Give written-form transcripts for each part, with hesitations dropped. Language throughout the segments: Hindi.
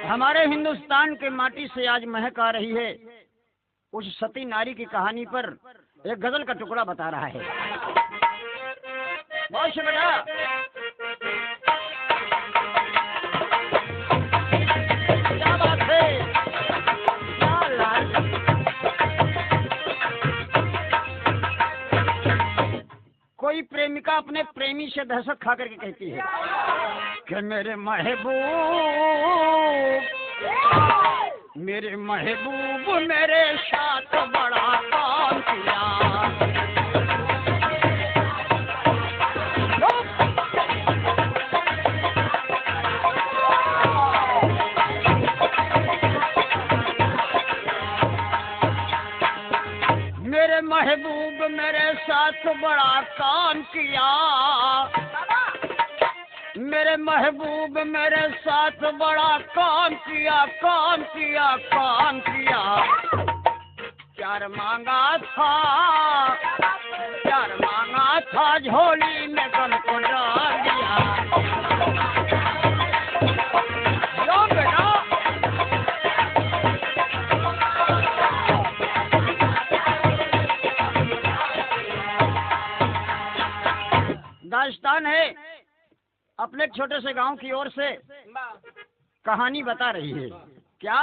हमारे हिंदुस्तान के माटी से आज महक आ रही है। उस सती नारी की कहानी पर एक गजल का टुकड़ा बता रहा है। बहुत बेटा क्या बात है, क्या लाल। कोई प्रेमिका अपने प्रेमी से दहशत खा करके कहती है कि मेरे महबूब मेरे साथ बड़ा काम किया। मेरे महबूब मेरे साथ बड़ा काम किया। मेरे महबूब मेरे साथ बड़ा काम किया, काम किया, काम किया। प्यार मांगा था झोली में गम को डाल दिया। लो बेटा दास्तान है अपने छोटे से गांव की ओर से कहानी बता रही है। क्या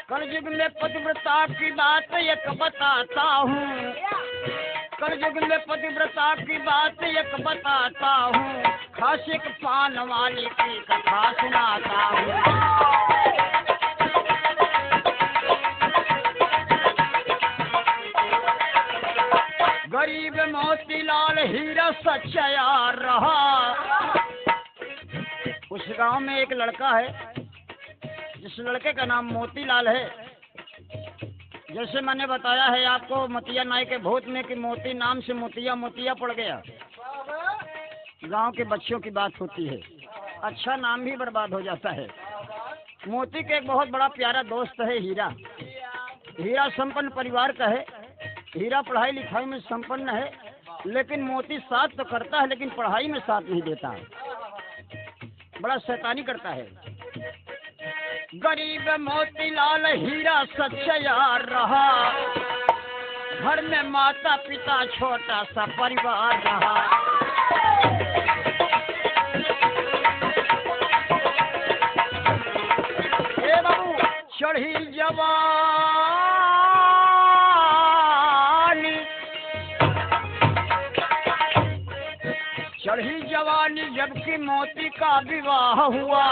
कलयुग में पतिव्रता की बात एक बताता हूँ। कलयुग में पतिव्रता की बात एक बताता हूँ। खास एक पान वाली की कथा सुनाता हूँ। गरीब मोतीलाल हीरा सच्चा यार रहा। उस गांव में एक लड़का है जिस लड़के का नाम मोतीलाल है। जैसे मैंने बताया है आपको मोतिया नाई के भूत में कि मोती नाम से मोतिया मोतिया पड़ गया। गांव के बच्चों की बात होती है, अच्छा नाम भी बर्बाद हो जाता है। मोती के एक बहुत बड़ा प्यारा दोस्त है हीरा। हीरा संपन्न परिवार का है। हीरा पढ़ाई लिखाई में संपन्न है, लेकिन मोती साथ तो करता है लेकिन पढ़ाई में साथ नहीं देता है, बड़ा शैतानी करता है। गरीब मोतीलाल हीरा सच्चा यार रहा। घर में माता पिता छोटा सा परिवार रहा। ए बाबू चढ़ी जवानी जबकि मोती का विवाह हुआ।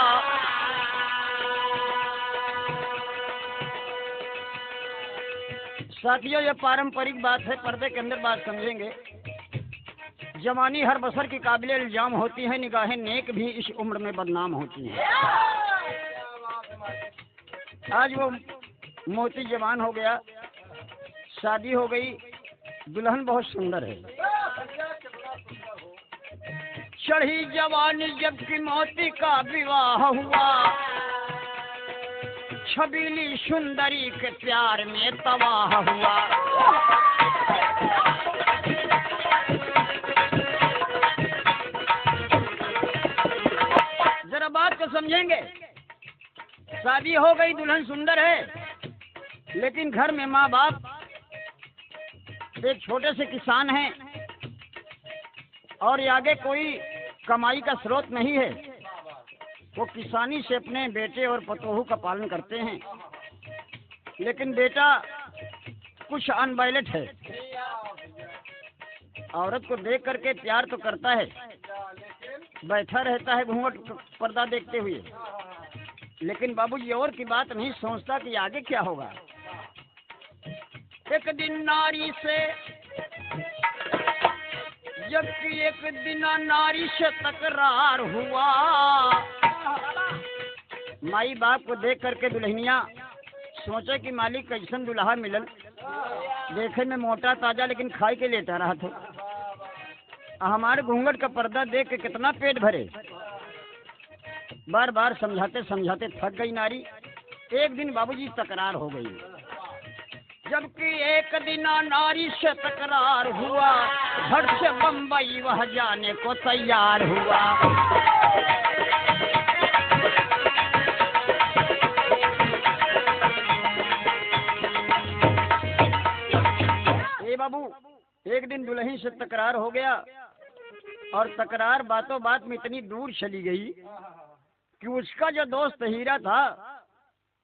साथियों ये पारंपरिक बात है, पर्दे के अंदर बात समझेंगे। जवानी हर बसर की काबिल इल्जाम होती है, निगाहें नेक भी इस उम्र में बदनाम होती हैं। आज वो मोती जवान हो गया, शादी हो गई, दुल्हन बहुत सुंदर है। चढ़ी जवानी जबकि मोती का विवाह हुआ। छबीली सुंदरी के प्यार में तबाह हुआ। जरा बात को समझेंगे। शादी हो गई, दुल्हन सुंदर है, लेकिन घर में माँ बाप एक छोटे से किसान हैं और आगे कोई कमाई का स्रोत नहीं है। वो किसानी से अपने बेटे और पतोहू का पालन करते हैं, लेकिन बेटा कुछ अनबैलेंस है। औरत को देख करके प्यार तो करता है, बैठा रहता है घूंघट पर्दा देखते हुए, लेकिन बाबूजी और की बात नहीं सोचता कि आगे क्या होगा। एक दिन नारी से जबकि एक दिन नारी से तकरार हुआ। माई बाप को देख करके दुल्हनिया सोचा कि मालिक कैसन दुल्हा मिलल, देखे में मोटा ताजा लेकिन खाई के लेटा रहा था। हमारे घूंघट का पर्दा देख के कितना पेट भरे। बार बार समझाते समझाते थक गई नारी। एक दिन बाबूजी तकरार हो गई। जबकि एक दिन नारी से तकरार हुआ, घर से बम्बई वह जाने को तैयार हुआ। ए बाबू, एक दिन दुल्हन से तकरार हो गया और तकरार बातों बात में इतनी दूर चली गई कि उसका जो दोस्त हीरा था,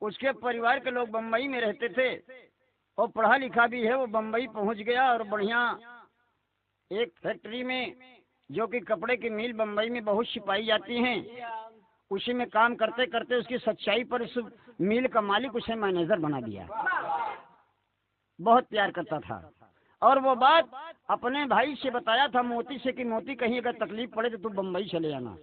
उसके परिवार के लोग बम्बई में रहते थे और पढ़ा लिखा भी है, वो बम्बई पहुंच गया और बढ़िया एक फैक्ट्री में, जो कि कपड़े की मिल बम्बई में बहुत सी पाई जाती हैं, उसी में काम करते करते उसकी सच्चाई पर उस मिल का मालिक उसे मैनेजर बना दिया। बहुत प्यार करता था और वो बात अपने भाई से बताया था मोती से कि मोती कहीं अगर तकलीफ पड़े तो तू बम्बई चले आना,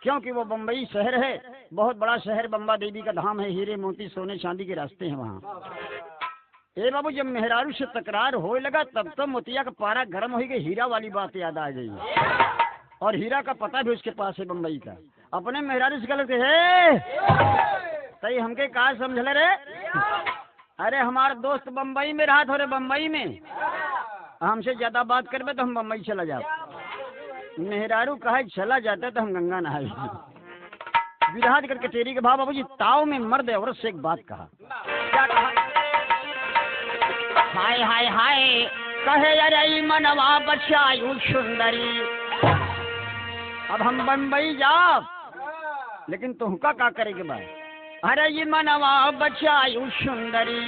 क्योंकि वो बम्बई शहर है, बहुत बड़ा शहर, बम्बा देवी का धाम है, हीरे मोती सोने चांदी के रास्ते हैं वहाँ। ए बाबू, जब मेहरारू से तकरार होने लगा तब तो मोतिया का पारा गर्म हो गई, हीरा वाली बात याद आ गई और हीरा का पता भी उसके पास है बम्बई का। अपने मेहरारू से कहते है तई हमके कहा समझ ले रे, अरे हमारा दोस्त बम्बई में रहा था, रे बम्बई में हमसे ज्यादा बात करबे तो हम बम्बई चला जाओ। मेहरारू कहा चला जाता तो हम गंगा नहाए। विराट करके तेरी के भाव बाबूजी, ताव में मर्द औरत से एक बात कहा। क्या कहा? हाय हाय हाय कहे अरे मनवा बचायु सुंदरी, अब हम बम्बई जाओ लेकिन तुमका का करेगे भाई? अरे ये मनवा बचायु सुंदरी,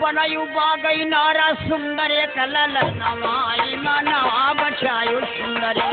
बनायु बागई नारा सुंदर कलल नवाई, मनवा बचायु सुंदरी।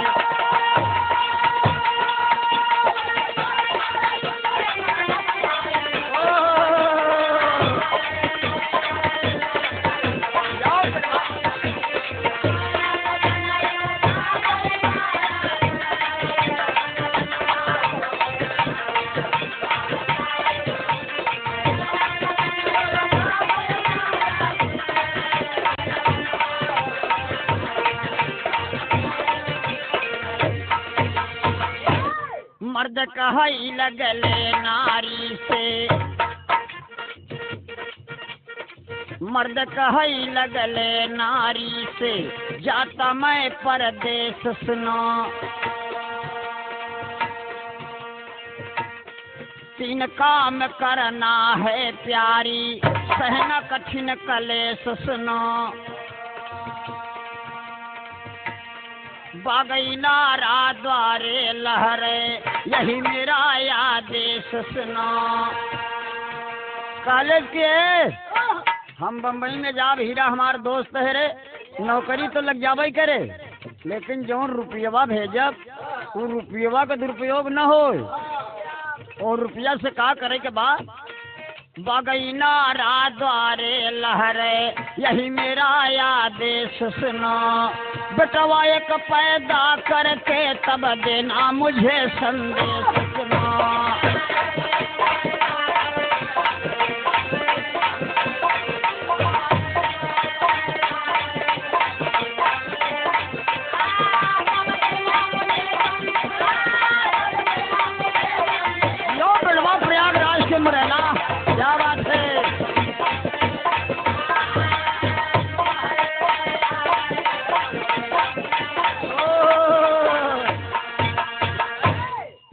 मर्द कहाई लगले नारी से, मर्द कहाई लगले नारी से, जाता मैं परदेश सुनो, तीन काम करना है प्यारी, सहना कठिन कलेश सुनो, बागई नारा द्वारे लहरे, यही मेरा आदेश सुनो। कॉलेज के हम बम्बई में जाब, हीरा हमार दोस्त है रे, नौकरी तो लग जाबे करे, लेकिन जो रुपयवा भेजब वो रुपयवा का दुरुपयोग न हो, और रुपया से का करे के बाद बागई नारा द्वारे लहरे, यही मेरा आदेश सुनो, बेटवा एक पैदा करके तब देना मुझे संदेश सुनो। यो बेटवा प्रयागराज के मुरैना, क्या बात है।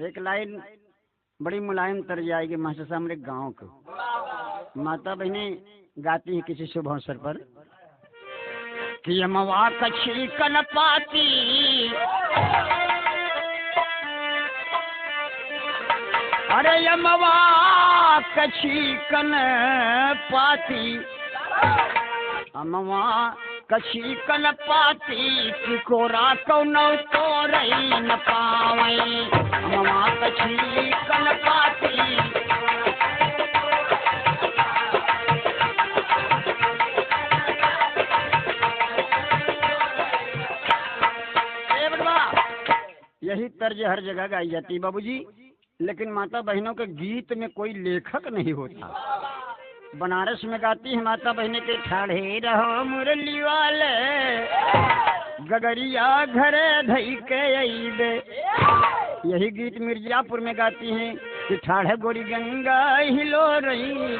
एक लाइन बड़ी मुलायम तर्ज आएगी मास्टर साहब, हमारे गाँव को माता बहनें गाती हैं किसी शुभ अवसर पर कि यमवा कछी कन पाती, अरे यमवा कछी कन पाती, अमवा कछी कन पाती, कि कोरा कौनो तो रही न पावई, अमवा कछी कन पाती। यही तर्ज हर जगह गाई जाती बाबूजी, लेकिन माता बहनों के गीत में कोई लेखक नहीं होता। बनारस में गाती है माता बहने के ठाढ़े रहो मुरली वाले, गगरिया घरे धई के अइबे। यही गीत मिर्जापुर में गाती हैं कि ठाढ़े गोरी गंगा हिलो रही,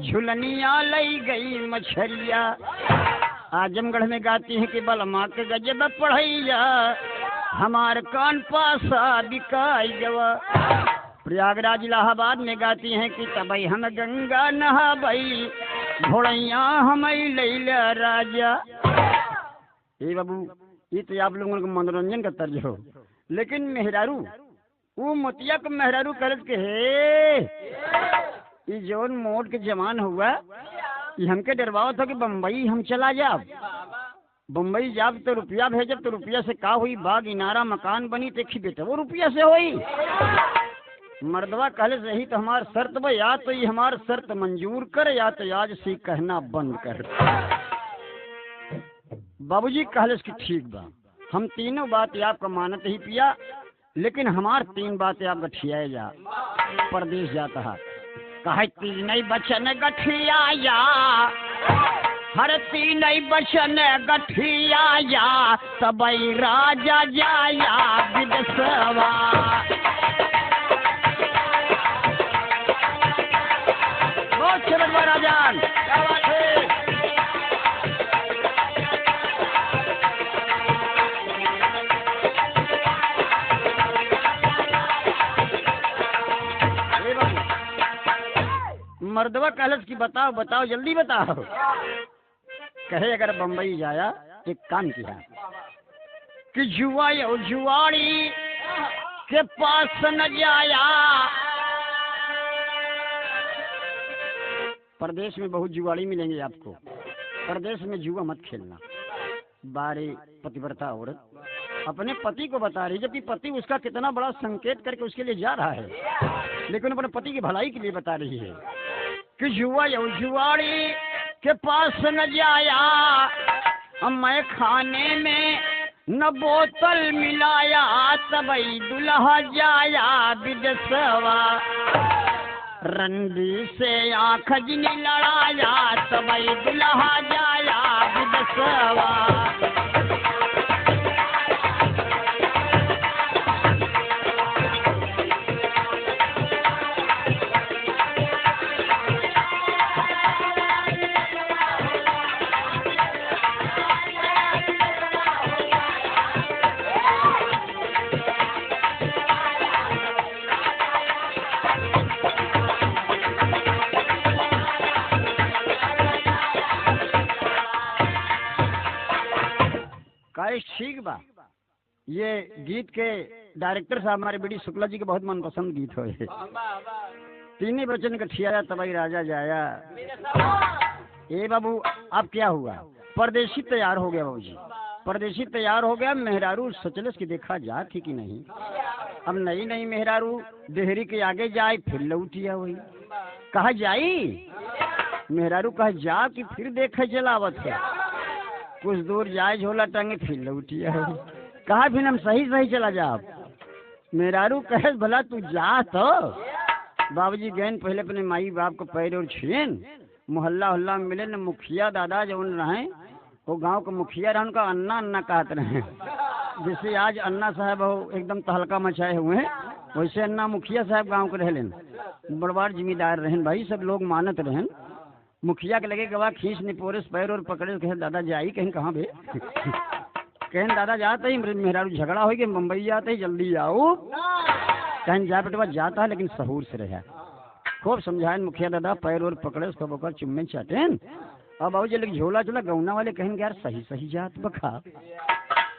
झुलनिया लई गई मछरिया। आजमगढ़ में गाती हैं कि बलमा के गजब पढ़ैया, हमार कान पासा बिकाई जवा। प्रयागराज इलाहाबाद में गाती हैं कि तबई हम गंगा नहाबई, घोड़ैया हम लैला राजा। ए बाबू, ये तो आप लोगों को मनोरंजन का तर्ज हो, लेकिन मेहरारू वो मोतिया को मेहरारू करत के हे ये जौन मोट के जमान हुआ, ये हमके डरवाओ था कि बम्बई हम चला जाब। बम्बई जाब तो रुपया भेजब, तो रुपया से का हुई, बाग इनारा मकान बनी देखी बेटा, वो रुपया से होई। मर्दवा कहले सही तो हमार शर्त बा, या तो ये हमार शर्त मंजूर कर, या तो आज से कहना बंद कर। बाबूजी कहले कि ठीक बा, हम तीनों बात आपका मानत ही पिया, लेकिन हमार 3 बातें आप गठिया जा। परदेश जाता है, कहे 3 बचन गठिया या, हर 3 बचन गठिया या, तबई राजा जाया विदेशवा। राजान क्या बात है। मर्दवा कहलस की बताओ बताओ जल्दी बताओ। कहे अगर बम्बई जाया एक काम किया कि जुआ या जुआड़ी के पास न जाया। परदेश में बहुत जुआड़ी मिलेंगे आपको, परदेश में जुआ मत खेलना। बारे पतिव्रता औरत अपने पति को बता रही, जबकि पति उसका कितना बड़ा संकेत करके उसके लिए जा रहा है, लेकिन अपने पति की भलाई के लिए बता रही है कि जुआ या जुआड़ी के पास न जाया, मैं खाने में न बोतल मिलाया, तबई दुल्हा जाया विदेशवा। रंडी से आँख जिनी लड़ाया, तबई दुल्हा जाया विदेशवा। ठीक बा, ये गीत के डायरेक्टर साहब हमारे बी डी शुक्ला जी के बहुत मनपसंद गीत हो। 3 बचन गठिया तबई राजा जाया। ए बाबू अब क्या हुआ, परदेशी तैयार हो गया बाबूजी, परदेशी तैयार हो गया। मेहरारू सचलस की देखा जा थी कि नहीं। अब नई नई मेहरारू देहरी के आगे जाए फिर लौटिया वही, कहा जाई मेहरारू कहा जा कि फिर देखे जलावत है। कुछ दूर जाए झोला टांगे फिर लौटिया है, कहा फिर हम सही सही चला जा। मेहरारू कहे भला तू जा तो। बाबूजी गए पहले अपने माई बाप को पैर और छीन, मोहल्ला हल्ला में मिले न मुखिया दादा जो रहे, वो गांव का मुखिया रहा, उनका अन्ना अन्ना कहते रहे। जैसे आज अन्ना साहब हो एकदम तहलका मचाए हुए हैं, वैसे अन्ना मुखिया साहब गांव के रह लेन, बड़बार जिम्मेदार रहन भाई, सब लोग मानत रहन। मुखिया के लगे गवा खींच ने पोरे पैर और पकड़े, कहे दादा जाई कहीं कहाँ भे। कहें दादा जाते ही मेहरारू झगड़ा हो गया, मुंबई जाते ही जल्दी आओ। कहें जा बेटवा जाता है लेकिन सहूर से रहा। खूब समझाए मुखिया दादा, पैर और पकड़े उसको बकर चुम्मे चाटेन। अब बाबू जी झोला झोला गौना वाले कहेंगे यार सही सही जात बखा।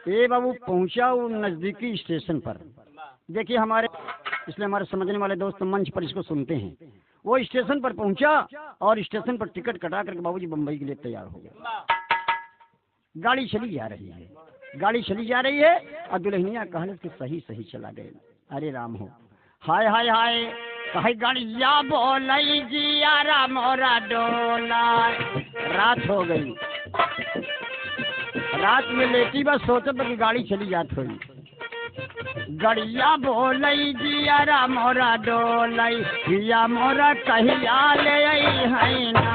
ए बाबू पहुंचा वो नजदीकी स्टेशन पर, देखिए हमारे इसलिए हमारे समझने वाले दोस्त मंच पर इसको सुनते हैं। वो स्टेशन पर पहुंचा और स्टेशन पर टिकट कटा करके बाबूजी बम्बई के लिए तैयार हो गया। गाड़ी चली जा रही है, गाड़ी चली जा रही है और दुल्हनिया कहले कि सही सही चला गए। अरे राम हो, हाय हाय हाय, कहे गाड़िया बोलाई जिया मोरा डोला। रात हो गई, रात में लेटी बस सोचत कि गाड़ी चली जात हुई। गड़िया बोलई जिया मोरा डोलई, जिया मोरा कहिया ले है ना।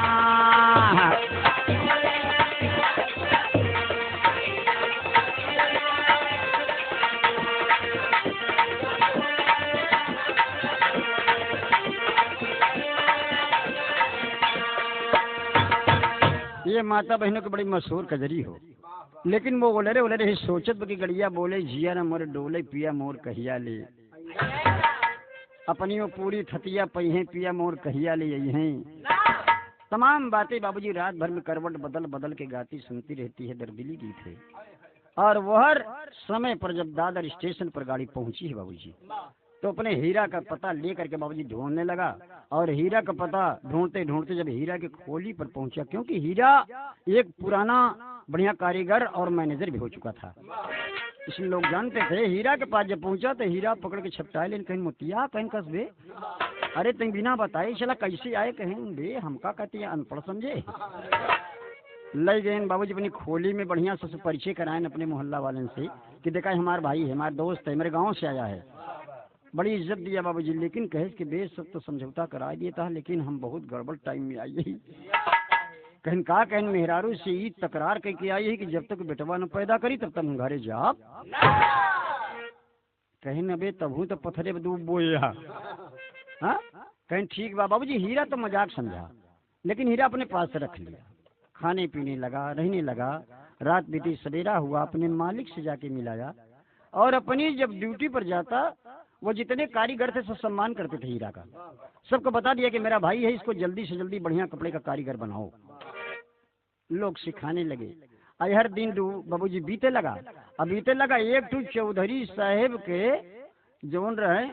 माता बहनों की बड़ी मशहूर कजरी हो, लेकिन वो ओलरे ओलरे ही सोचत की गड़िया बोले जिया न मोर डोले पिया मोर कहिया ले, अपनी वो पूरी थतिया पहिए पिया मोर कहिया ले यही। तमाम बातें बाबूजी रात भर में करवट बदल बदल के गाती सुनती रहती है, दर्दिली गीत है। और वह समय पर जब दादर स्टेशन पर गाड़ी पहुंची है बाबूजी, तो अपने हीरा का पता लेकर के बाबूजी ढूंढने लगा। और हीरा का पता ढूंढते ढूंढते जब हीरा के खोली पर पहुंचा, क्योंकि हीरा एक पुराना बढ़िया कारीगर और मैनेजर भी हो चुका था, इसलिए लोग जानते थे। हीरा के पास जब पहुंचा तो हीरा पकड़ के छपटाए लेन, कहीं मोतिया कहीं कस बे, अरे तुम बिना बताए चला कैसे आए, कहीं बे हमका कहती है अनपढ़ समझे। ले गए बाबूजी अपनी खोली में, बढ़िया से परिचय कराए अपने मोहल्ला वाले से कि देखा हमारा भाई है, हमारा दोस्त है, मेरे गांव से आया है। बड़ी इज्जत दिया बाबूजी, लेकिन कहे कि बेस सब तो समझौता करा दिया था, लेकिन हम बहुत गड़बड़ टाइम में आई है। कहीं कहा कहीं मेहरारू से ई तकरार करके आई है कि जब तक बेटवा न पैदा करी तब तक घरे जा, कहीं न बे तबू तो पत्थरे दूब बोया। हाँ कहीं ठीक बा बाबूजी। हीरा तो मजाक समझा, लेकिन हीरा अपने पास से रख लिया, खाने पीने लगा, रहने लगा। रात बीती सवेरा हुआ, अपने मालिक से जाके मिलाया, और अपनी जब ड्यूटी पर जाता वो जितने कारीगर थे सब सम्मान करते थे हीरा का, सबको बता दिया कि मेरा भाई है, इसको जल्दी से जल्दी बढ़िया कपड़े का कारीगर बनाओ। लोग सिखाने लगे। हर दिन बाबूजी बीते लगा। अब बीते लगा, एक तो चौधरी साहेब के जौन रहे,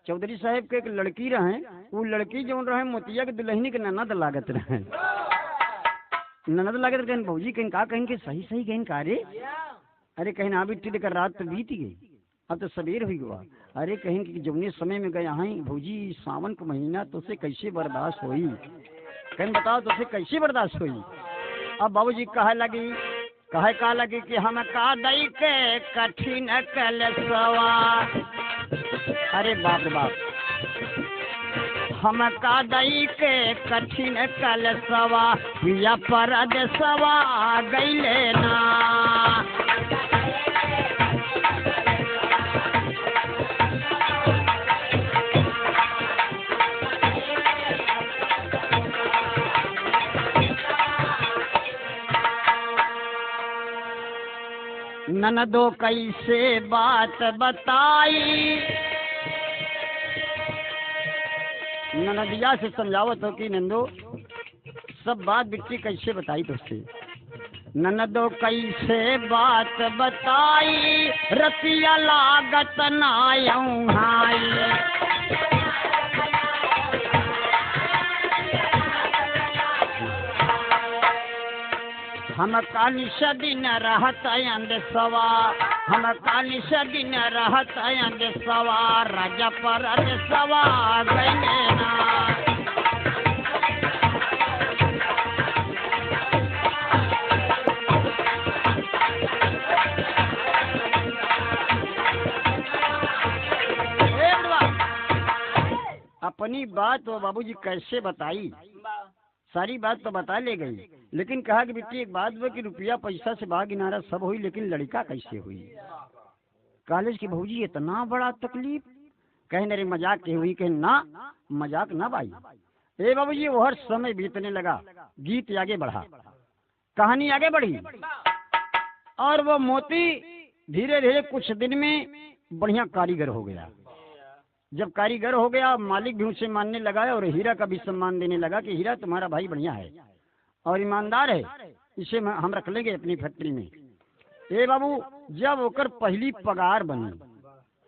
चौधरी साहेब के एक लड़की रहे, वो लड़की जौन रहे मोतिया के दुल्हनी के ननद लागत रहे। ननद लागत कहीं बाबूजी कहीं का कहीं के सही सही कहीं का रे, अरे कहीं ना बीती लेकर रात तो बीत गई, अब तो सवेर हुई हुआ। अरे कहीं कि जौने समय में गया हैं भौजी सावन का महीना तो से कैसे बर्दाश्त हुई, कहीं बताओ तो से कैसे बर्दाश्त हुई। अब बाबूजी कहे लगी, कहा लगी कि हम का दई के कठिन कलसवा, अरे बाप रे बाप, हम का दई के कठिन कलसवा पिया परदेसवा गईले ना। ननदो कैसे बात बताई, ननदिया से समझावत हो कि नंदो सब बात बिट्टी कैसे बताई तुझसे। ननदो कैसे बात बताई, रतिया लागत नायऊ हाई, हम कालिश दिन रहत अंदेसवा, हम कालिश दिन रहत अंदेसवा राजा पर अंदेसवा गईले ना। अपनी बात वो बाबूजी कैसे बताई, सारी बात तो बता ले गई, लेकिन कहा कि बेटी एक बात वो कि रुपया पैसा से भाग किनारा सब हुई, लेकिन लड़का कैसे हुई। कॉलेज की भौजी इतना बड़ा तकलीफ, कहे मेरे मजाक के हुई, कहे ना मजाक ना भाई। ए बाबूजी वो हर समय बीतने लगा, गीत आगे बढ़ा, कहानी आगे बढ़ी, और वो मोती धीरे धीरे कुछ दिन में बढ़िया कारीगर हो गया। जब कारीगर हो गया मालिक भी उसे मानने लगा और हीरा का भी सम्मान देने लगा कि हीरा तुम्हारा भाई बढ़िया है और ईमानदार है, इसे हम रख लेंगे अपनी फैक्ट्री में। ए बाबू जब ओकर पहली पगार बनी,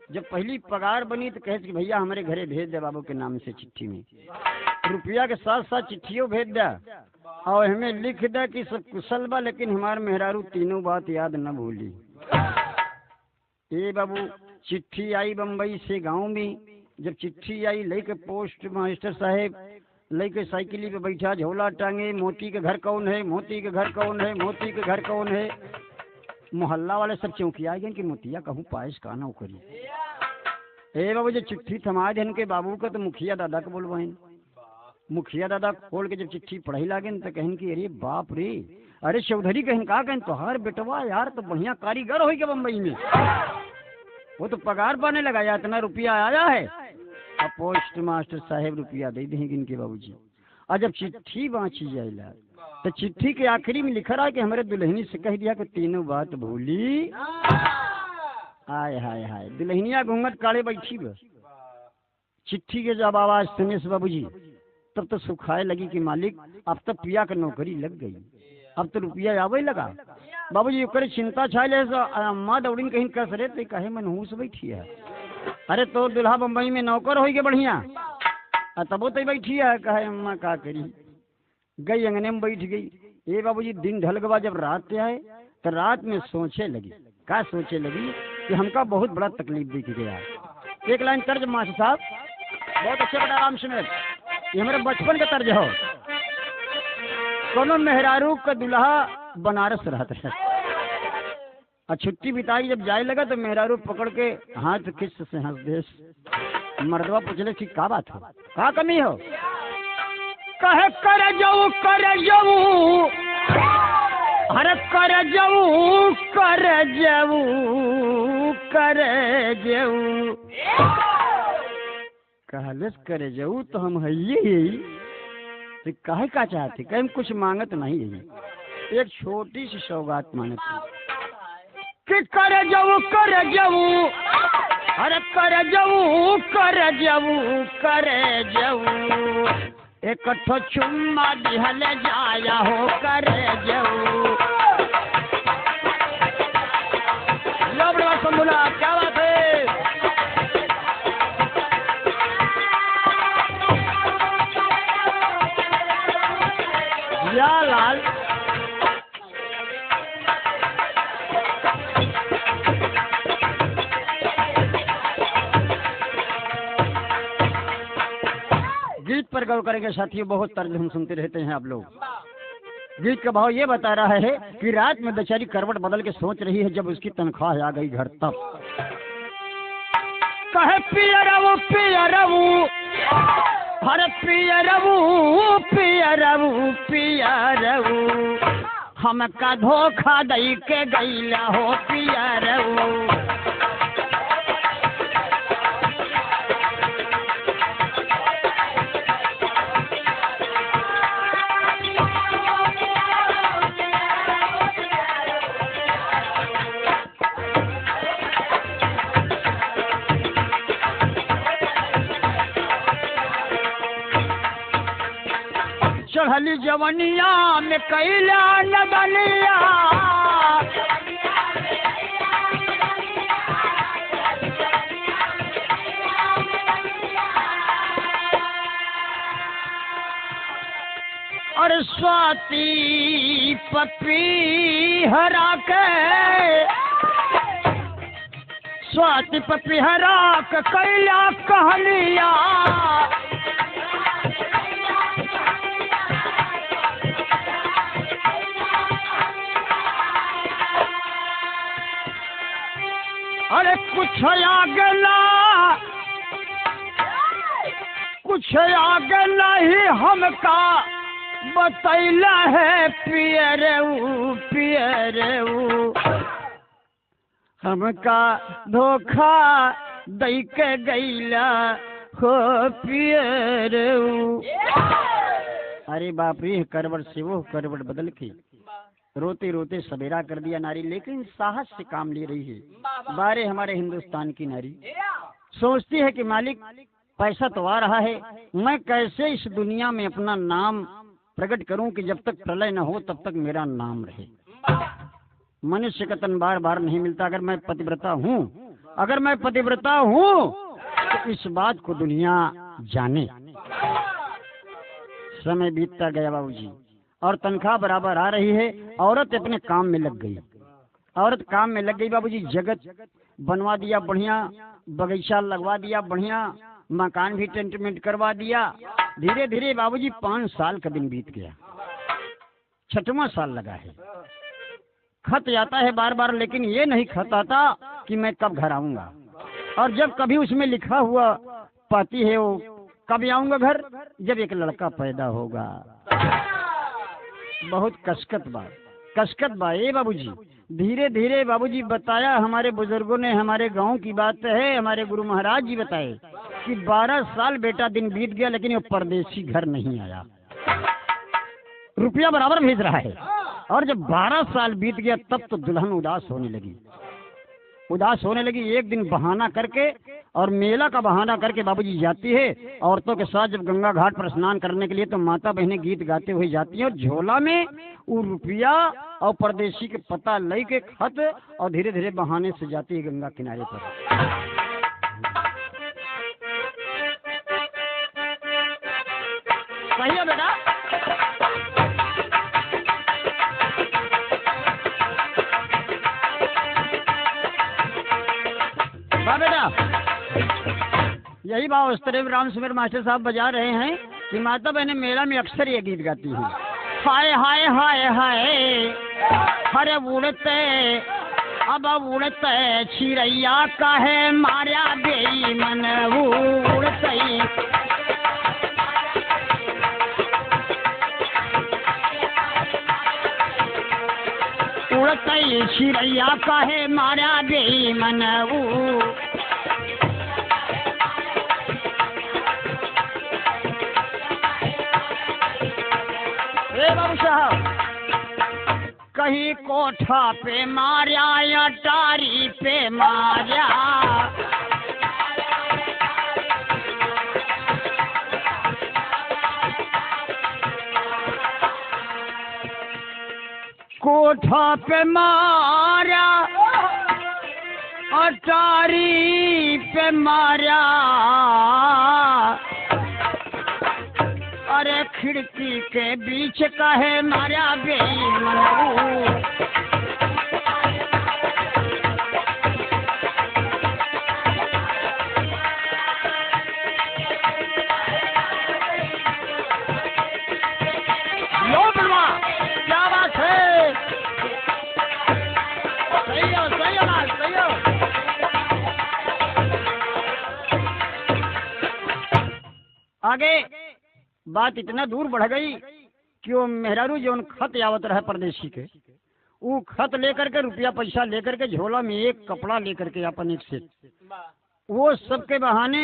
जब पहली पगार बनी तो कहे कि भैया हमारे घरे भेज दे बाबू के नाम से चिट्ठी में, रुपया के साथ साथ चिट्ठियों भेज दे और हमें लिख दे कि सब कुशल बा, लेकिन हमारे मेहरारू तीनों बात याद न भूली। ए बाबू चिट्ठी आई बम्बई से गांव में, जब चिट्ठी आई लेके पोस्ट मास्टर साहेब लेके साइकिल पे बैठा, झोला टांगे, मोती के घर कौन है, मोती के घर कौन है, मोती के घर कौन है। मोहल्ला वाले सब चौंकिया गए कि मोतिया कहूँ पायस का ना करी। ए बाबू जब चिट्ठी थमा दे के बाबू का तो मुखिया दादा को बोलवाइन। मुखिया दादा खोल के जब चिट्ठी पढ़ाई लागे तो कहन कि अरे बाप रे, अरे चौधरी कहन का कहन तोहार बेटवा यार तो बढ़िया कारीगर हो गया बम्बई में, वो तो पगार पाने लगा यार, इतना रुपया आया है। अब पोस्ट मास्टर साहेब रुपया दे देंगे इनके बाबूजी। और जब चिट्ठी बाँची जाएला तो चिट्ठी के आखिरी में लिखा रहा कि हमारे दुल्हनी से कह दिया कि तीनों बात भूली। हाय हाय हाय, दुल्हनिया घूंघट काढ़े बैठी बा। चिट्ठी के जब आवाज सुने से बाबूजी तब तो सुखाए लगी कि मालिक अब तो पिया का नौकरी लग गई, अब तो रुपया आवे लगा। बाबूजी ओकरे चिंता छाले अम्मा दौड़ी कहीं कस रहे तो कहे मनहूस बैठी है। अरे तो दुल्हा बम्बई में नौकर हो गए बढ़िया, तबो तो बैठी है। कहे अम्मा का करी, गई अंगने में बैठ गई। ये बाबूजी दिन ढल गवा, जब रात आए तो रात में सोचे लगी। क्या सोचे लगी कि हमका बहुत बड़ा तकलीफ दिख गया। एक लाइन तर्ज मास्टर साहब, बहुत अच्छे बड़ा आराम सुने, ये हमारे बचपन का तर्ज हो। कोनो मेहरारू का दुल्हा बनारस रहता है और छुट्टी बिताई जब जाए लगा तो मेहरारू पकड़ के हाथ खिस से हंस देश। मर्दवा पूछले कि का बात हो, का कमी हो। कहे कर जाऊ कर जाऊ, अरे कर जाऊ कर जाऊ कर जाऊ। कहलस करे जाऊ तो हम है तो काहे का चाहते, कहीं कुछ मांगत नहीं है, एक छोटी सी सौगात मांगत कि कर जाऊ कर जाऊ, अरे कर जाऊ कर जाऊ कर जाऊ। एक ठो चुम्मा दिहल जाया हो कर जाऊ। लो बड़ा संभुला, क्या बात है। या लाल गीत पर गौर करेंगे साथियों, बहुत तर्ज हम सुनते रहते हैं आप लोग। गीत का भाव ये बता रहा है कि रात में बेचारी करवट बदल के सोच रही है, जब उसकी तनख्वाह आ गई घर तब कहे पिया रवू पिया रवू, हर पिया रवू पिया रवू पिया रवू। हमका धोखा दई के गईला हो पिया रवू। चढ़ली जवनिया में कैला नदनिया, और स्वाति पपी हरा के, स्वाति पपी हरा के कैला कहलिया। अरे कुछ आगला कुछ आगला ही हमका बतैला है पियरऊ पियरऊ। हमका धोखा दई के गईला हो पियरऊ। अरे बाप रे, करवट से वो करवट बदल के रोते रोते सवेरा कर दिया नारी, लेकिन साहस से काम ले रही है। बारे हमारे हिंदुस्तान की नारी सोचती है कि मालिक पैसा तो आ रहा है, मैं कैसे इस दुनिया में अपना नाम प्रकट करूं कि जब तक प्रलय न हो तब तक मेरा नाम रहे। मनुष्य का तन बार बार नहीं मिलता। अगर मैं पतिव्रता हूँ, अगर मैं पतिव्रता हूँ तो इस बात को दुनिया जाने। समय बीतता गया बाबूजी, और तनख्वाह बराबर आ रही है। औरत अपने काम में लग गई, औरत काम में लग गई बाबूजी। जगत बनवा दिया बढ़िया, बगीचा लगवा दिया बढ़िया, मकान भी टेंटमेंट करवा दिया। धीरे धीरे बाबूजी 5 साल का दिन बीत गया, 6वां साल लगा है। खत आता है बार बार, लेकिन ये नहीं खत आता कि मैं कब घर आऊंगा। और जब कभी उसमें लिखा हुआ पाती है वो कब आऊंगा घर, जब एक लड़का पैदा होगा। बहुत कशकत बा ये बाबूजी। धीरे धीरे बाबूजी बताया हमारे बुजुर्गों ने, हमारे गांव की बात है, हमारे गुरु महाराज जी बताए कि 12 साल बेटा दिन बीत गया, लेकिन वो परदेसी घर नहीं आया। रुपया बराबर भेज रहा है। और जब 12 साल बीत गया तब तो दुल्हन उदास होने लगी। एक दिन बहाना करके और मेला का बहाना करके बाबूजी जाती है औरतों के साथ जब गंगा घाट पर स्नान करने के लिए, तो माता बहनें गीत गाते हुए जाती हैं और झोला में वो रुपया और परदेशी के पता लई के खत और धीरे धीरे बहाने से जाती है गंगा किनारे पर। सही है बेटा? बेटा यही बात उस्तरेव राम सुमेर मास्टर साहब बजा रहे हैं कि माता बहनें मेला में अक्सर ये गीत गाती हैं। हाय हाय हाय हाय हरे उड़ते अब उड़ते चिड़ैया का है मार्या बेईमन उड़ते उड़ते चिड़ैया का है मार्या बेईमन बाबू साहब कहीं कोठा पे मार्या या टारी पे मार्या, कोठा पे मार्या अटारी पे मार्या, अरे खिड़की के बीच का है मार्या बेईमान। लो बलवा क्या बात है? सही हो बात सही हो। आगे बात इतना दूर बढ़ गई कि वो मेहरारू जो खत आवत रहे परदेशी के, वो खत लेकर के रुपया पैसा लेकर के झोला में एक कपड़ा लेकर के अपन एक सेट, वो सबके बहाने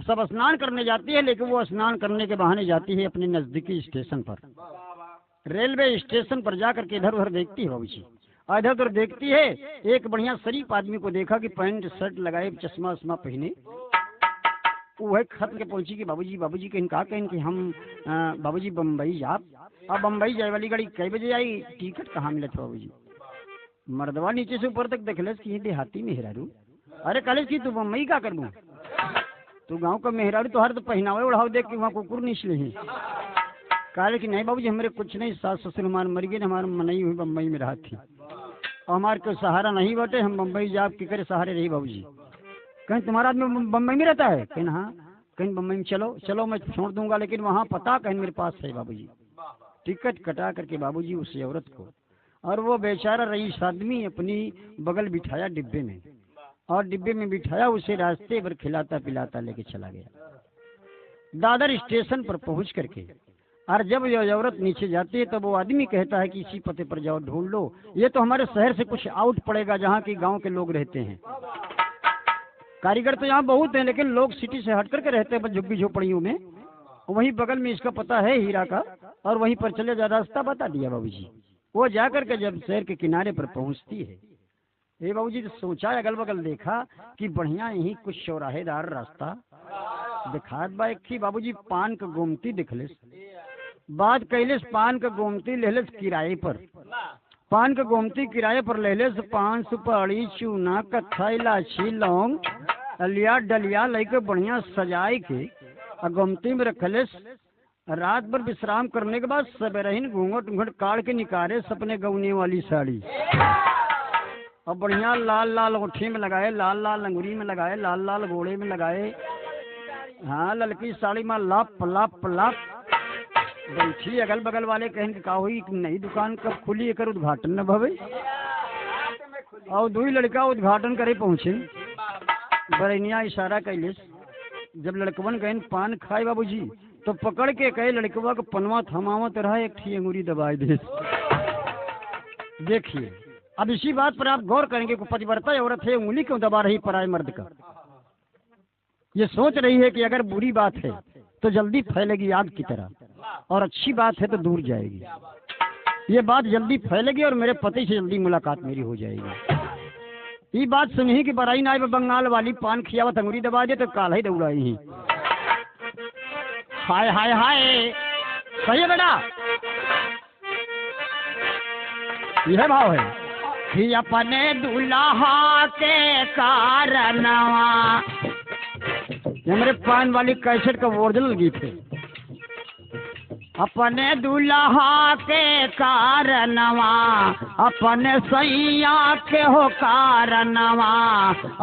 सब स्नान करने जाती है। लेकिन वो स्नान करने के बहाने जाती है अपने नजदीकी स्टेशन पर, रेलवे स्टेशन पर जाकर के इधर उधर देखती है बाबूजी। इधर उधर देखती है, एक बढ़िया शरीफ आदमी को देखा कि पैंट शर्ट लगाए चश्मा वश्मा पहने, वो है खत के पहुंची कि बाबूजी कहीं कहा कहीं कि हम बाबूजी बम्बई जाब। अब बम्बई जाए वाली गाड़ी कई बजे आई, टिकट कहाँ मिलत बाबूजी? मर्दवा नीचे से ऊपर तक देखलस कि देहाती मेहरारू। अरे कॉलेज की तू बम्बई का कर दूँ? तू गाँव का मेहरारू तो हर तो पहनावे उड़ाव देख के वहाँ कुकुर निचले ही। कहा कि नहीं बाबूजी हमारे कुछ नहीं, सास ससुर हमारे मर गए, हमारे मनई हुई बम्बई में रहा थी और हमारे कोई सहारा नहीं बटे, हम बम्बई जाब के करे सहारे रही बाबूजी। कहीं तुम्हारा आदमी बम्बई में रहता है? कहीं हाँ, कहीं बम्बई में चलो मैं छोड़ दूंगा, लेकिन वहाँ पता कहीं मेरे पास है बाबूजी। टिकट कटा करके बाबूजी उस औरत को, और वो बेचारा रईस आदमी अपनी बगल बिठाया डिब्बे में, और डिब्बे में बिठाया उसे रास्ते भर खिलाता पिलाता लेके चला गया। दादर स्टेशन पर पहुंच करके और जब यह औरत नीचे जाती है तब वो आदमी कहता है कि इसी पते पर जाओ ढूंढ लो, ये तो हमारे शहर से कुछ आउट पड़ेगा जहाँ की गाँव के लोग रहते हैं। कारीगर तो यहाँ बहुत हैं, लेकिन लोग सिटी से हट करके रहते हैं झुग्गी झोपड़ियों में। वहीं बगल में इसका पता है हीरा का, और वहीं पर चले जा, रास्ता बता दिया बाबूजी। वो जाकर के जब शहर के किनारे पर पहुंचती है, ये बाबूजी तो सोचा अगल बगल देखा कि बढ़िया यही कुछ चौराहेदार रास्ता दिखात बा। एक थी बाबूजी पान का गोमती दिखलिस, बात कैलिस पान का गोमती लेलिस किराए पर। पान का गोमती किराए पर लेलिस, पान सुपारी चूना कत्था इलायची लौंग अलिया डलिया लेके बढ़िया सजाए के गोमती में रखलिस। रात भर विश्राम करने के बाद सबेरहीन घूंघट उंघट काट के निकाले सपने गौने वाली साड़ी, और बढ़िया लाल लाल ओठी में लगाए, लाल लाल अंगूरी में लगाए, लाल लाल गोड़े में लगाए, हाँ ललकी साड़ी में लाप लाप लाप बैठी। अगल बगल वाले कहें का हुई नई दुकान कब खुली, एक उद्घाटन न भवे। और दो ही लड़का उद्घाटन करे पहुंचे, बरैनिया इशारा कैलिस। जब लड़कवन गए पान खाए बाबूजी तो पकड़ के कहे लड़कवा को पनवा थमावत रहा, एक थी अंगूरी दबाई दे। देखिए अब इसी बात पर आप गौर करेंगे कि पतिव्रता औरत है, उंगली क्यों दबा रही पराये मर्द का? ये सोच रही है कि अगर बुरी बात है तो जल्दी फैलेगी आग की तरह, और अच्छी बात है तो दूर जाएगी। ये बात जल्दी फैलेगी और मेरे पति से जल्दी मुलाकात मेरी हो जाएगी। ये बात सुनी कि बराई नाई बंगाल वाली पान खियावत अंगुरी दबा दे तो काल ही दौड़ाई ही। हाय हाय हाय, सही है बेटा, यह भाव है कि अपने दुल्हा के कारणवा। ये मेरे पान वाली कैसेट का ओरिजिनल गीत है। अपने दुल्हा के कारणवा, अपने सैया के हो कारणवा,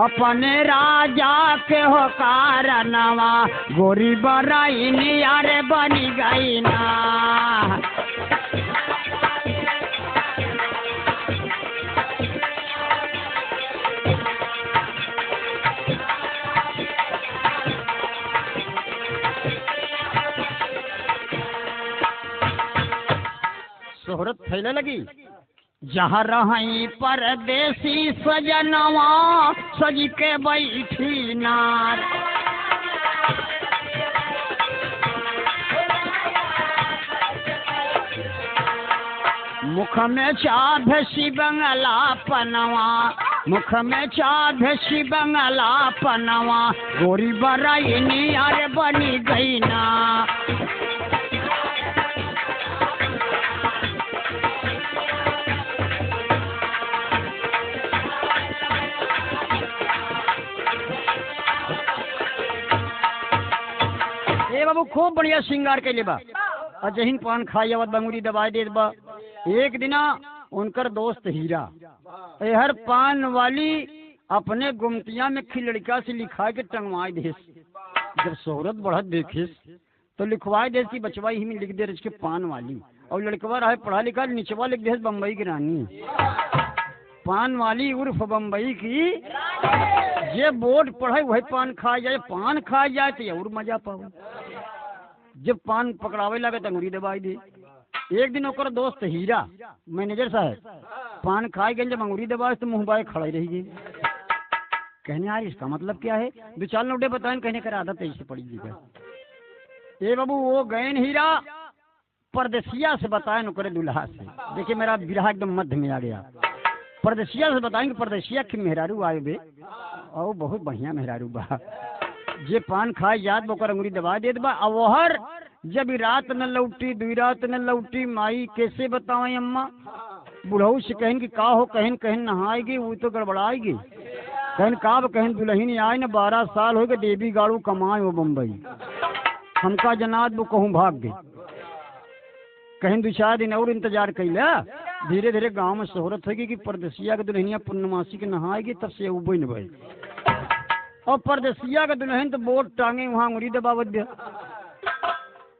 अपने राजा के हो कारणवा, गोरी बराई नियारे बनी गई ना। शोहरत फैले लगी। जहाँ रही परदेसी सजनवा, सज के बैठी नार। मुख में चाभसी बंगला पनवा, मुख में चाभसी बंगला पनवा, गोरी बराई नियारे बनी गई ना। बाबू खूब बढ़िया श्रृंगार के लिए बा, और जहीन पान खाई आवत बंगुरी दबाई दे बा। एक दिना उनकर दोस्त हीरा हर पान वाली अपने गुमतिया में खिलड़का से लिखा के टंगवाई दे। जब शोहरत बढ़त देखिस तो लिखवाई दे कि बचवाई ही में लिख दे रच के पान वाली, और लड़कवा रहे पढ़ा लिखा, निचवा लिख दे बम्बई की रानी। पान वाली उर्फ बम्बई की ये बोर्ड पढ़े वही पान खा जाए, पान खा जाए तो और मजा पाओ। जब पान पकड़ावे लगे तो अंगुरी दबाई दे। एक दिन ओकर दोस्त हीरा मैनेजर साहब पान खाए गए, जब अंगुरी दबाए तो मुँह बाए खड़े रह गए। कहने यार इसका मतलब क्या है, दो चार नोटे बताए, कहने कर आदत ऐसे पड़ी जीगा। ए बाबू वो गए हीरा परदेसिया से बताए नौकरे दुल्हा से। देखिए मेरा बिरहा एकदम मध्य में आ गया। परदेसिया से बताएंगे परदेसिया की मेहरारू आए बे, और बहुत बढ़िया मेहरारू बा। जे पान खाए जात बोकर अंगुरी दबा देत बा। अब वहर जब रात न लौटी, दुई रात न लौटी, माई कैसे बताएं अम्मा। बुढ़ऊ से कहन कि का हो, कहन कहन नहाएगी, वो तो गड़बड़ाएगी। कहन का कहन दुल्हन आए न 12 साल हो गए, देवी गाड़ू कमाए वो बम्बई, हमका जनात वो कहूँ भाग गई। कहन 2-4 दिन और इंतजार कैला। धीरे धीरे गांव में शोहरत होगी कि परदेसिया के दुल्हनिया पूर्णमासी के नहाएगी, तब से वो बन भाई। और परदेसिया का दुल्हन तो बोट टांगे वहाँ अंगुरी दबावत दिया।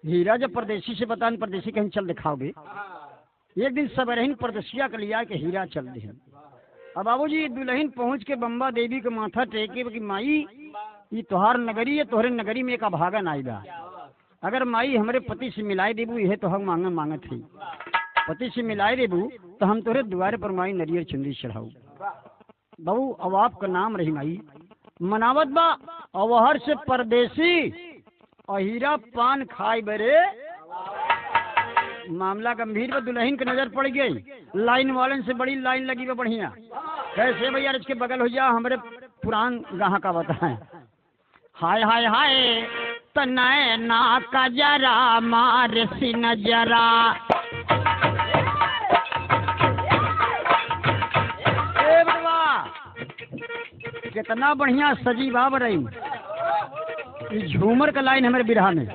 हीरा जब परदेसी से बतान, परदेसी कहीं चल दिखाओगे। एक दिन सबरहीन परदेसिया के लिया के हीरा चल दे। अब बाबूजी दुल्हन पहुँच के बम्बा देवी के माथा टेके कि माई ये तोहार नगरी है, तोहरे नगरी में एक अभागन आएगा। अगर माई हमारे पति से मिलाई देबू, यह तो हम मांगत थी, पति से मिलाई देबू तो हम तोहरे द्वारे पर माई नरियर चुंदी चढ़ाऊ। बाबू अब आपका नाम रही माई मनावत बा। अवहर से परदेसी और हीरा पान खाई बरे। मामला गंभीर में दुल्हन की नजर पड़ गई। लाइन वालन से बड़ी लाइन लगी बा बढ़िया। कैसे भैया इसके बगल हो जा, हमारे पुरान गाह का बताएं। हाय हाय हाय तनय ना का जरा मार सी नजरा। कितना बढ़िया सजी बाब रही। झूमर का लाइन हमारे बिरहा में।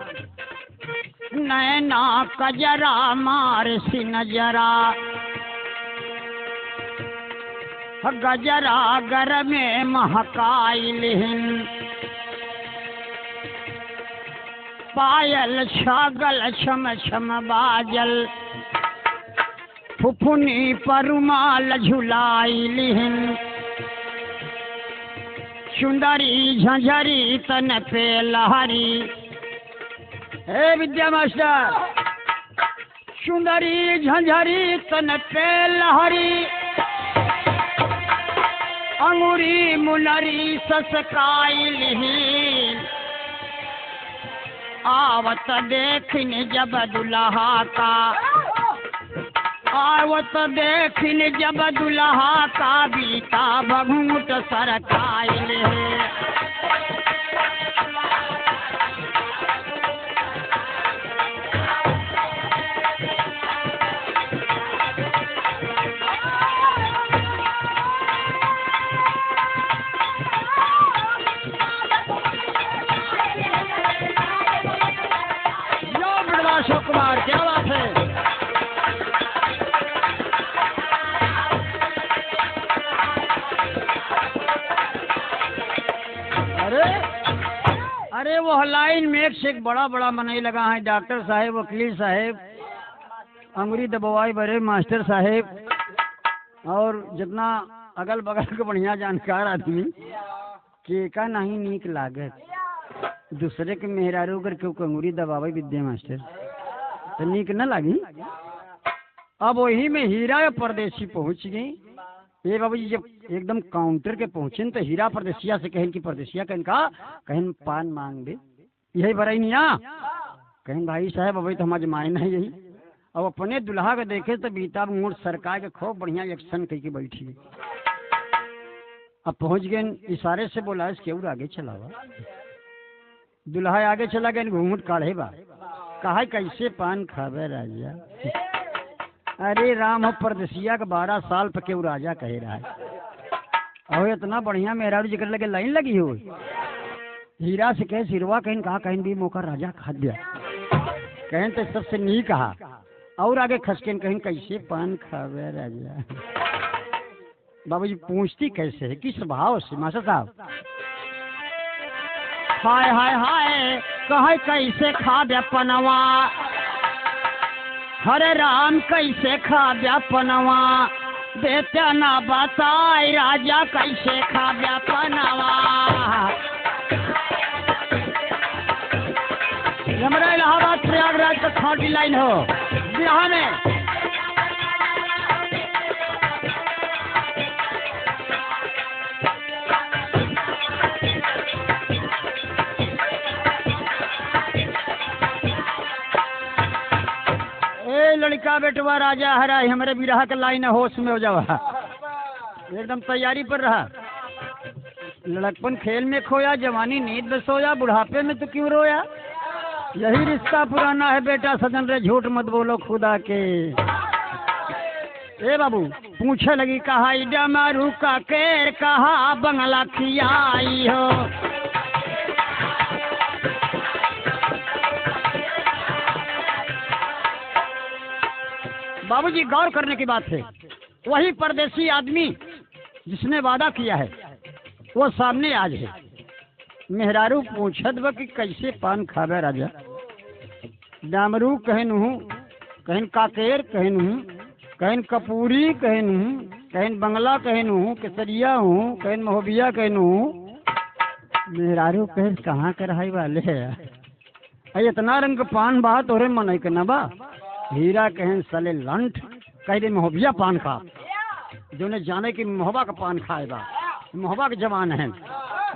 नैना कजरा मार सी नजरा, गजरा गर में महकाइलिन, पायल छागल छम छम बाजल, फुफुनी परुमाल झुलाइलिन, सुंदरी झंझरी तन पे लहरी। हे विद्या मास्टर, सुंदरी झंझरी तन पे लहरी, अंगूरी मुनरी ससकाइलिही, आवत देखने जब दुल्हा का, आवत देखिन जब दुल्हा का बीता बघूट सरकाइल है। अशोक कुमार क्या बात है। अरे वो लाइन में एक से एक बड़ा बड़ा मनई लगा है। डॉक्टर साहेब, वकील साहेब, अंगुरी दबवाई बड़े मास्टर साहेब, और जितना अगल बगल के बढ़िया जानकार आदमी के का नहीं नीक लागत दूसरे के मेहरारू कर क्यों अंगुरी दबावे विद्या मास्टर तो नीक न लगी। अब वही में हीरा या परदेसी पहुंच गई। ये बाबू जी जब एकदम काउंटर के पहुंचे तो हीरा परदेसिया से कहन की परदेसिया कहन पान मांग दे यही बराई नहीं आ कहन भाई साहब अभी तो हमारे मायना है यही। अब अपने दुल्हा के देखे तो बीता मूड सरकार के खूब बढ़िया एक्शन कह के बैठी। अब पहुंच गए इशारे से बोला इस केवड़ आगे चलावा। दुल्हा आगे चला गया घूंघट काढ़े बा कहा कैसे पान खावे राजा। अरे राम हो परदेसिया का 12 साल पे केवू राजा कहे रहा है और इतना बढ़िया मेहरारू जिक्र लगे लाइन लगी हो। हीरा से कहे सिरवा कहन कहा कहन भी मौका राजा खा दिया कहन तो सबसे नहीं कहा और आगे खसकेन कहन कैसे पान खावे राजा। बाबू जी पूछती कैसे है किस भाव से मास्टर साहब। हाय हाय हाय कहे कैसे खा दे पनवा हरे राम कैसे खा दे पनवा देते ना बताए राजा कैसे खा दे पनवा। हमारा इलाहाबाद प्रयागराज का खाटी लाइन हो बिहार में। लड़का बेटवा राजा हरा हमारे बिरहा का लाइन होश में हो जावा एकदम तैयारी पर रहा। लड़कपन खेल में खोया जवानी नींद में सोया बुढ़ापे में तो क्यों रोया। यही रिश्ता पुराना है बेटा सजन रे झूठ मत बोलो खुदा के। ए बाबू पूछे लगी कहा डमरू का केर कहा बंगला खियाई हो। बाबूजी गौर करने की बात है वही परदेसी आदमी जिसने वादा किया है वो सामने आज है। मेहरारू पूछत बा कि कैसे पान खावे राजा। डामरू कहन हूँ कहन काकेर कहन हूँ कहन कपूरी कहन हूँ कहन बंगला कहन हूँ केसरिया हूँ कहन महोबिया कहन हूँ। मेहरारू कहन कहाँ के रहाई वाले है इतना रंग पान बा तोरे मन के न बा। हीरा कहन सले लंठ कह दे महोबिया पान खा जो ने जाने की महोबा का पान खाएगा महोबा के जवान है।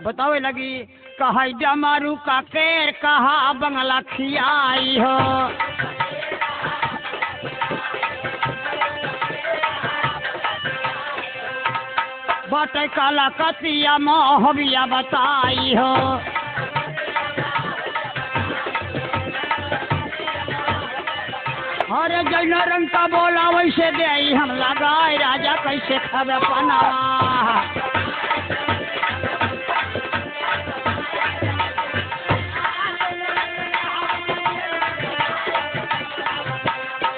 बतावे लगी कहा डमरू का केर कहा बंगला खियाई हो। बाटे काला कतिया महोबिया बताई हो। अरे जैन रंग का बोला वैसे दे हम लगाए राजा कैसे खावे पना।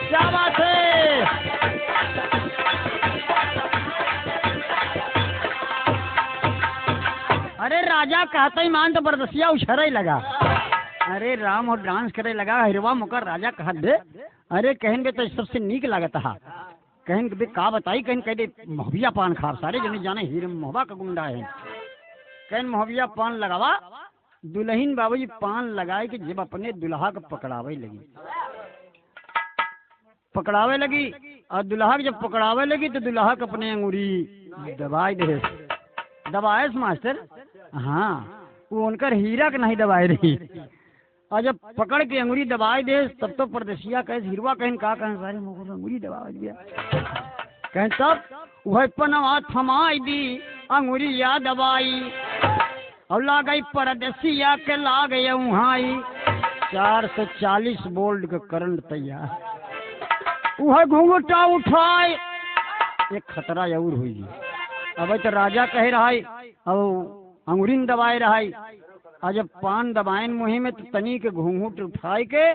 क्या बात है। अरे राजा कहते ही मान तो बरदसिया उछरे लगा। अरे राम और डांस करे लगा हिरवा मुकर राजा कहा दे। अरे कहन बे तो सबसे नीक लागत हा कहन बे का बताई कहन कह दे महोबिया पान खा सारे जने जाने हीरे महोबा का गुंडा है। कहन महोबिया पान लगावा। दुल्हन बाबूजी पान लगाए कि जब अपने दुल्हा को पकड़ावे लगी और दुल्हा जब पकड़ावे लगी तो दुल्हा को अपने अंगूरी दबाए मास्टर। हाँ वो उनकर हीरा के नहीं दबाए रही और जब पकड़ के अंगुरी दबाई दे तब तो परदेसिया कहे हिरवा कहें का कहें सारे मुँह अंगुरी दबा दिया कहें तब वह पनवा थमाई दी अंगुरिया दबाई और ला गई परदेसिया के ला गए वहाई 440 वोल्ट का करंट तैयार वह घूंघटा उठाए एक खतरा जरूर हुई। अब तो राजा कह रहा है अब अंगुरीन दबाए रहा है और जब पान दबाएन मुँह में तो तनी के घूंघट उठाए के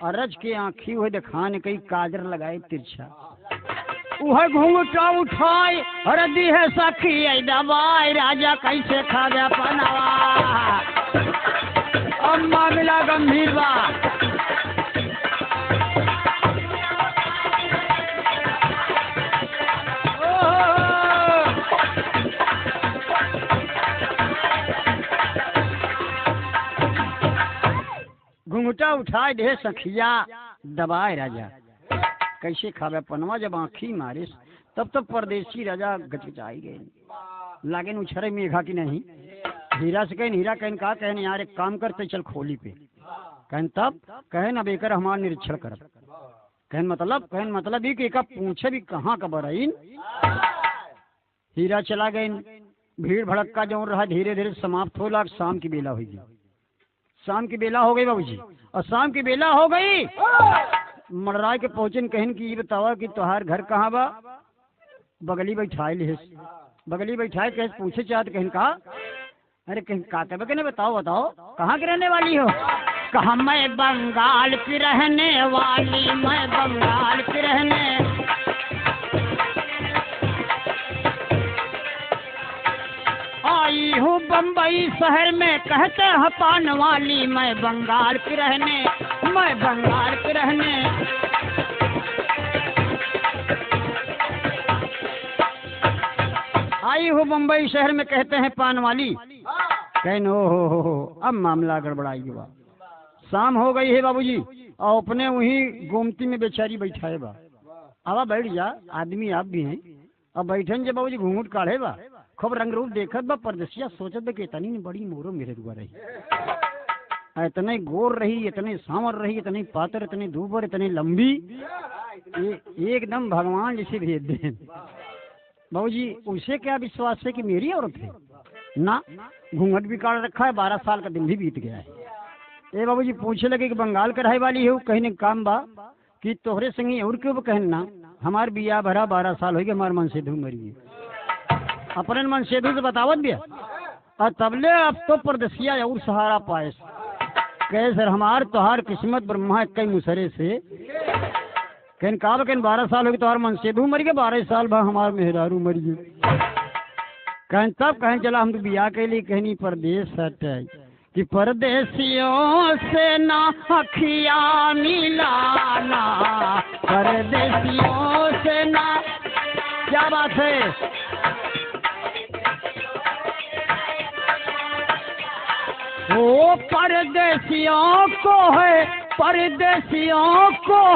अरज के आँखी हुए दिखाने कई काजर लगाए तिरछा वह घूंघटा उठाए अरे दी है सखी दबाए राजा कैसे खा गया पनावा। अब मामला गंभीर बा घूंघटा उठाए दे सखिया दबाए राजा कैसे खावे पनवा जब आँखी मारिस तब तो परदेसी राजा गचगचाई गए लागे उछरे मेघा की नहीं हीरा से कहें हीरा कहन का कहन यार एक काम करते चल खोली पे कहन तब कहन अब एक हमारा निरीक्षण कर कहन मतलब ही कि एक पूछे भी कहाँ का बरईन हीरा चला गए भीड़ भड़क्का जो रहा धीरे धीरे समाप्त हो ला शाम की बेला हुई शाम की बेला हो गई बाबूजी और शाम की बेला हो गई मडराय के पहुंचन कहन की बतावा कि तुहार घर कहाँ बा बगली बैठाए ले बगली बैठाए कह पूछे चाहत कहन का अरे कहीं का कहने बताओ कहाँ की रहने वाली हो कहा मैं बंगाल की रहने वाली मैं बंगाल की रहने आई हूँ बम्बई शहर में कहते हैं पान वाली मैं बंगाल की रहने मैं बंगाल की रहने आई हूँ बम्बई शहर में कहते हैं पान वाली कहन हो अब मामला गड़बड़ाई हुआ शाम हो गई है बाबूजी और अपने वही गोमती में बेचारी बैठाए बा अब बैठ जा आदमी आप भी हैं अब बैठन जब बाबूजी घूंघट काढ़े बा खूब रंग रूप देखत बा परदेसिया सोचत बा कि इतनी बड़ी मोरो मेरे दुआ रही इतने गोर रही इतने सांवर रही इतनी पातर इतनी दूबर इतनी लंबी एकदम भगवान जैसे भेज दे बाबूजी उसे क्या विश्वास है कि मेरी औरत है ना घूंघट भी काट रखा है 12 साल का दिन भी बीत गया है। ए बाबूजी पूछे लगे कि बंगाल कढ़ाई वाली है कहीं काम बा कि तोहरे संगी और क्यों कहना हमार बिया भरा 12 साल हो गए हमारे मन से धू मरी अपने मन से धू से बतावत भी और तबले अब तो परदेसिया और सहारा पाए कहे सर हमार तोहार किस्मत ब्रह्मा कई मुसरे से कहन का कहन 12 साल हो गए तोहार मन से धू मरी गए 12 साल भा हमार मेहरारू मरी गए कहन तब कहन चला हम तो बिया के लिए कहनी परदेश हटे कि परदेसियों से ना अखिया मिलाना परदेसियों से ना क्या बात है वो परदेसियों को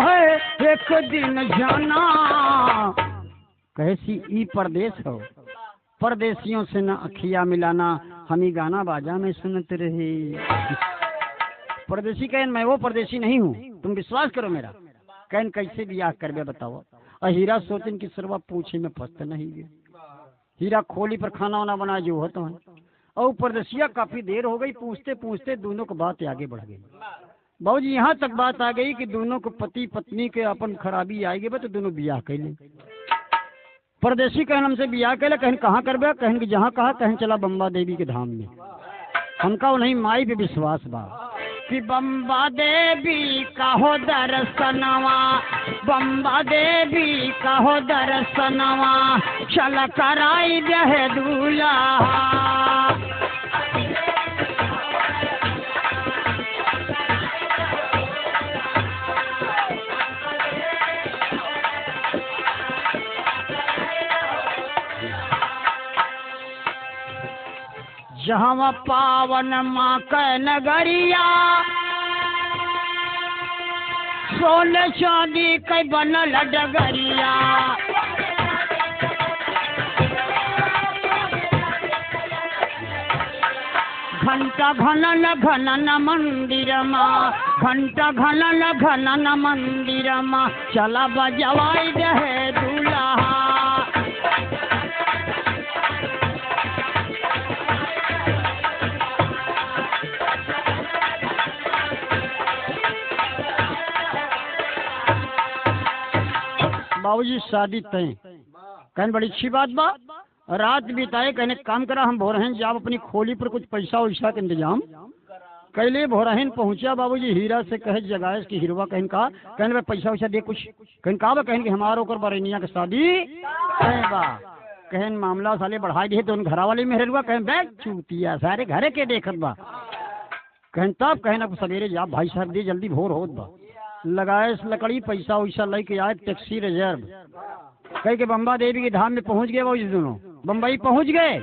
है एक दिन जाना कैसी ई परदेश हो परदेसियों से न अखिया मिलाना हमी गाना बाजा में सुनते रहे परदेसी कहन मैं वो परदेसी नहीं हूँ तुम विश्वास करो मेरा कहन कैसे ब्याह करबे बताओ और हीरा सोचन की सरवा पूछे में फंसते नहीं गए हीरा खोली पर खाना वाना बना जो होता है और परदेसिया काफी देर हो गई पूछते पूछते दोनों को बात आगे बढ़ गई बाबूजी यहाँ तक बात आ गई कि दोनों को पति पत्नी के अपन खराबी आएगी तो दोनों ब्याह कर ले परदेसी कहन हमसे ब्याह कर ले कहन कहाँ करबे कहन कि जहाँ कहा कहन चला बम्बा देवी के धाम में हमका नहीं माई पे विश्वास बा कि बम्बा देवी का हो दर्शनवा बम्बा देवी का हो दर्शनवा चल कराई जहे दूल्हा जहाँ पावन माँ क नगरिया सोने चांदी के बनल डगरिया घंटा घनन घनन मंदिरमा, घंटा घनन घनन मंदिरमा, चला बजवाई रहे दूल्हा। बाबूजी शादी तय कहने बड़ी अच्छी बात बा। रात बिताए कहने काम करा हम भोरहन जाब अपनी खोली पर कुछ पैसा वैसा के इंतजाम कैले। भोरहन पहुंचा बाबूजी हीरा से कहे जगाएस की हीरवा कहन का कहने भाई पैसा वैसा दे कुछ कहन का कहन कि हमारो ओकर बरनिया के शादी कहे बा। कहन मामला साले बढ़ाई दिए तो उन घरा वाले में हेरुआ कहन बैग चूतिया सारे घरे के देखत बा। कहन तब कहन अब सवेरे जा भाई साहब दे जल्दी भोर होत बा। लगाए लकड़ी पैसा वैसा लेके आए टैक्सी रिजर्व कह के बम्बा देवी के धाम में पहुंच गए। वो इस दोनों बम्बई पहुंच गए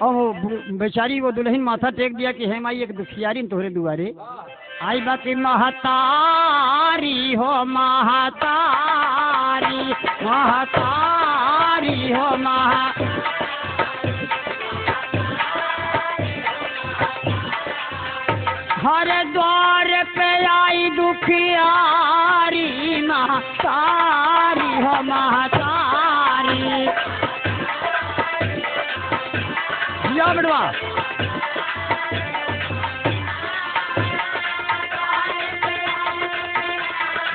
और वो बेचारी वो दुल्हन माथा टेक दिया कि हे माई एक दुखियारी तोहरे दुआरे आई बा कि महतारी हो महतारी महतारी हो हर द्वार पे आई दुखियारी महतारी हो महतारी। या बड़वा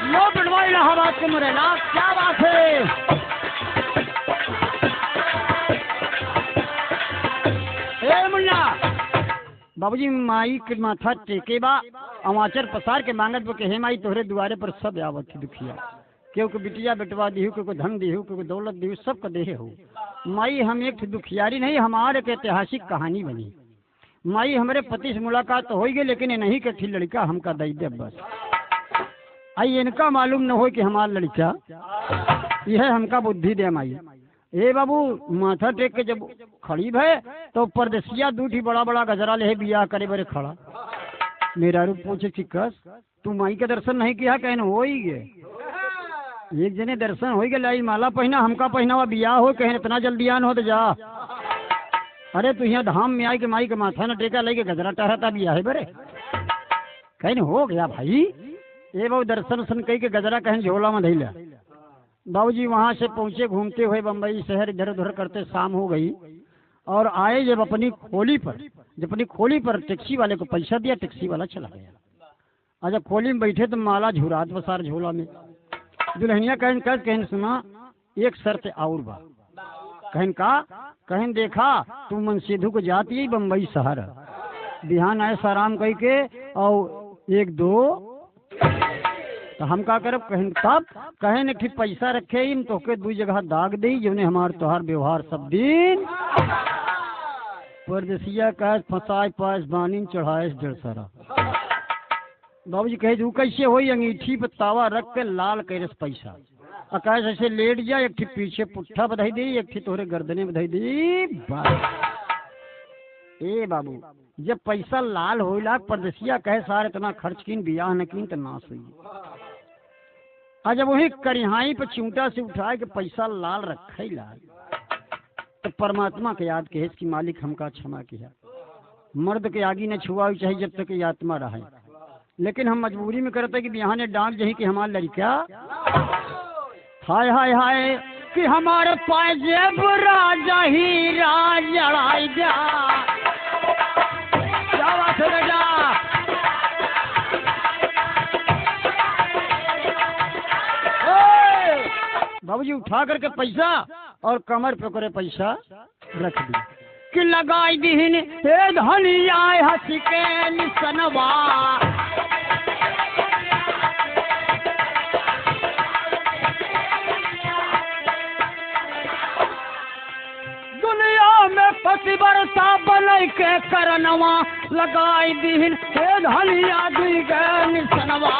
लो बड़वा इलाहाबाद के मुरेला क्या बात है। ए मुन्ना बाबूजी माई के माथा टेके बा अमाचर पसार के मांगत बो के हे माई तोहरे दुआरे पर सब आवत दुखिया क्योंकि बिटिया बेटवा दिहु क्योंकि धन दिहु क्योंकि दौलत दिहु सब का देहे हो। माई हम एक दुखियारी नहीं हमारे एक ऐतिहासिक कहानी बनी। माई हमारे पति से मुलाकात तो हो गई लेकिन नहीं के थी लड़का हमका दई दे बस। आई इनका मालूम न हो कि हमारा लड़का यह हमका बुद्धि दे माई। ए बाबू माथा टेक के जब खड़ी भे तो परदेसिया दूठी बड़ा बड़ा गजरा ले बियाह करे बरे खड़ा। मेरा रूप पूछे चिक्कस तू माई का दर्शन नहीं किया कहन हो ही गए। एक जने दर्शन हो गए लाई माला पहना हमका पहना हुआ बियाह हो कहन इतना जल्दी आन हो तो जा। अरे तू यहाँ धाम में आई के माई के माथा न टेका लेके गजरा टहराता बियाह है बरे कहन हो गया भाई। ए बाबू दर्शन वर्शन कही के गजरा कहन झोला में धैला। बाबूजी वहाँ से पहुँचे घूमते हुए बम्बई शहर इधर उधर करते शाम हो गई और आए जब अपनी खोली पर टैक्सी वाले को पैसा दिया टैक्सी वाला चला गया। और जब खोली में बैठे तो माला झुरात बसार झोला में। दुल्हनिया कहन सुना एक शर्त और बा कहन का कहन देखा तू मनसीधु को जाती है बम्बई शहर बिहान आए साराम कही के और एक दो तो हम का करब कहन तब कहन एक पैसा रखे ही तो के दू जगह दाग दी जो ने हमार तोहार व्यवहार सब दिन परदेसिया कह फंसाए पास बानी चढ़ाए डेढ़ सारा। बाबूजी कहे तू कैसे हो अंगीठी पे तावा रख के लाल कैरस पैसा आकाश ऐसे लेट जा एक पीछे पुट्ठा बधाई दी एक तोहरे गर्दने बधाई दी। ए बाबू जब पैसा लाल हो लाख परदेसिया कहे सार इतना खर्च कीन बियाह न कीन तो नाश हुई। आज जब वही करिहाई पे चिमटा से उठाए के पैसा लाल रखा ही लाल तो परमात्मा के याद के इसकी मालिक हमका क्षमा किया। मर्द के आगे न छुआ चाहिए जब तक ये आत्मा रहे लेकिन हम मजबूरी में करते कि बिहार ने डांट जही कि हमारा लड़का हाय हाय हाय कि हमारे पास जब राजा ही राज लड़ाई जा क्या बात है बेटा। बाबूजी उठा करके पैसा और कमर पे करे पैसा रख दिया कि लगाई दीन हे धनिया हंस के निसनवा दुनिया में पति बरसा बन के करनवा लगाई दीन हे धनिया दी के निसनवा।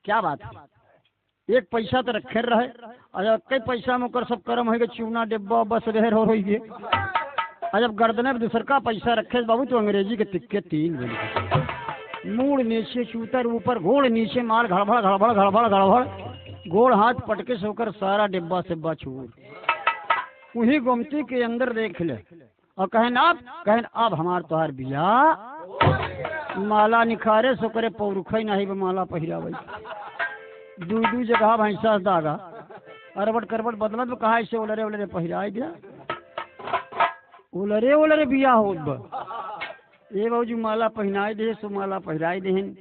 क्या बात है एक पैसा तो रखे रहे और कई पैसा में कर सब कर्म है चूना डिब्बा बस रेहर हो रही है। और जब गर्दने में दूसर का पैसा रखे बाबू तो अंग्रेजी के तिक्के तीन बने मूड नीचे चूतर ऊपर घोड़ नीचे माल घड़बड़ घड़बड़ घड़बड़ घड़बड़ गोड़ हाथ पटके से होकर सारा डिब्बा सिब्बा छूर वही गोमती के अंदर देख ले और कहन अब हमार तोहार बिया माला निखारे सो करे पौरुखई नहीं माला पहिरावे दू जगह भैंसा दागा अरबट करबट बदलत में कहा ऐसे उलरे उलरे पहिराए दिया उलरे उलरे बिया हो ये बाबूजी माला पहनाए दे सो माला पहिराए देहन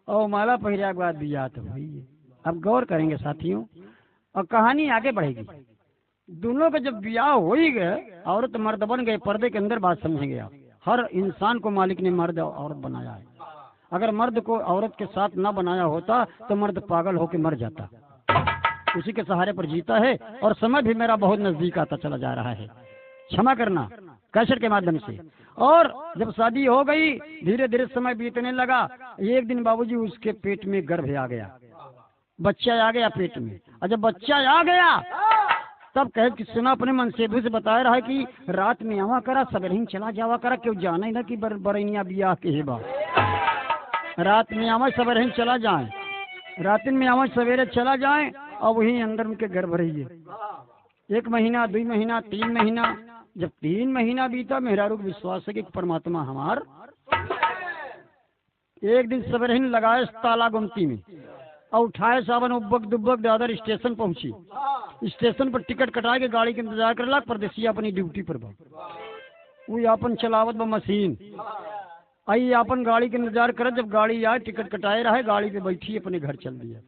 और माला पहिरा के बाद बिया तो हुई है। अब गौर करेंगे साथियों और कहानी आगे बढ़ेगी। दोनों का जब बिया हो ही गए औरत मर्द बन गए पर्दे के अंदर बात समझेंगे आप। हर इंसान को मालिक ने मर्द और औरत बनाया है। अगर मर्द को औरत के साथ ना बनाया होता तो मर्द पागल होकर मर जाता। उसी के सहारे पर जीता है और समय भी मेरा बहुत नजदीक आता चला जा रहा है, क्षमा करना कैसेट के माध्यम से। और जब शादी हो गई धीरे धीरे समय बीतने लगा। एक दिन बाबूजी उसके पेट में गर्भ आ गया, बच्चा आ गया पेट में। और जब बच्चा आ गया तब कहे कि सुना अपने मन से बताया रहा है कि रात में आवा करा सवेरे ही चला जावा करा, क्यों जाना ही ना कि बरैनिया बियाह के हेबा। रात में आवा सवेरे ही चला जाए, रात में आवा सवेरे चला जाए और वहीं अंदर उनके गर्भ रहिए। 1 महीना 2 महीना 3 महीना। जब 3 महीना बीता मेहरारू को विश्वास है कि परमात्मा हमार। एक दिन सवेरे ही लगाए ताला गुमती में और उठाए सावन उब्बक दुब्बक दादर स्टेशन पहुंची। स्टेशन पर टिकट कटा के गाड़ी के इंतजार कर ला। परदेसिया अपनी ड्यूटी पर वो अपन चलावत ब मशीन आई अपन गाड़ी के इंतजार कर। जब गाड़ी आए टिकट कटाए रहे गाड़ी पे बैठी अपने घर चल दिया।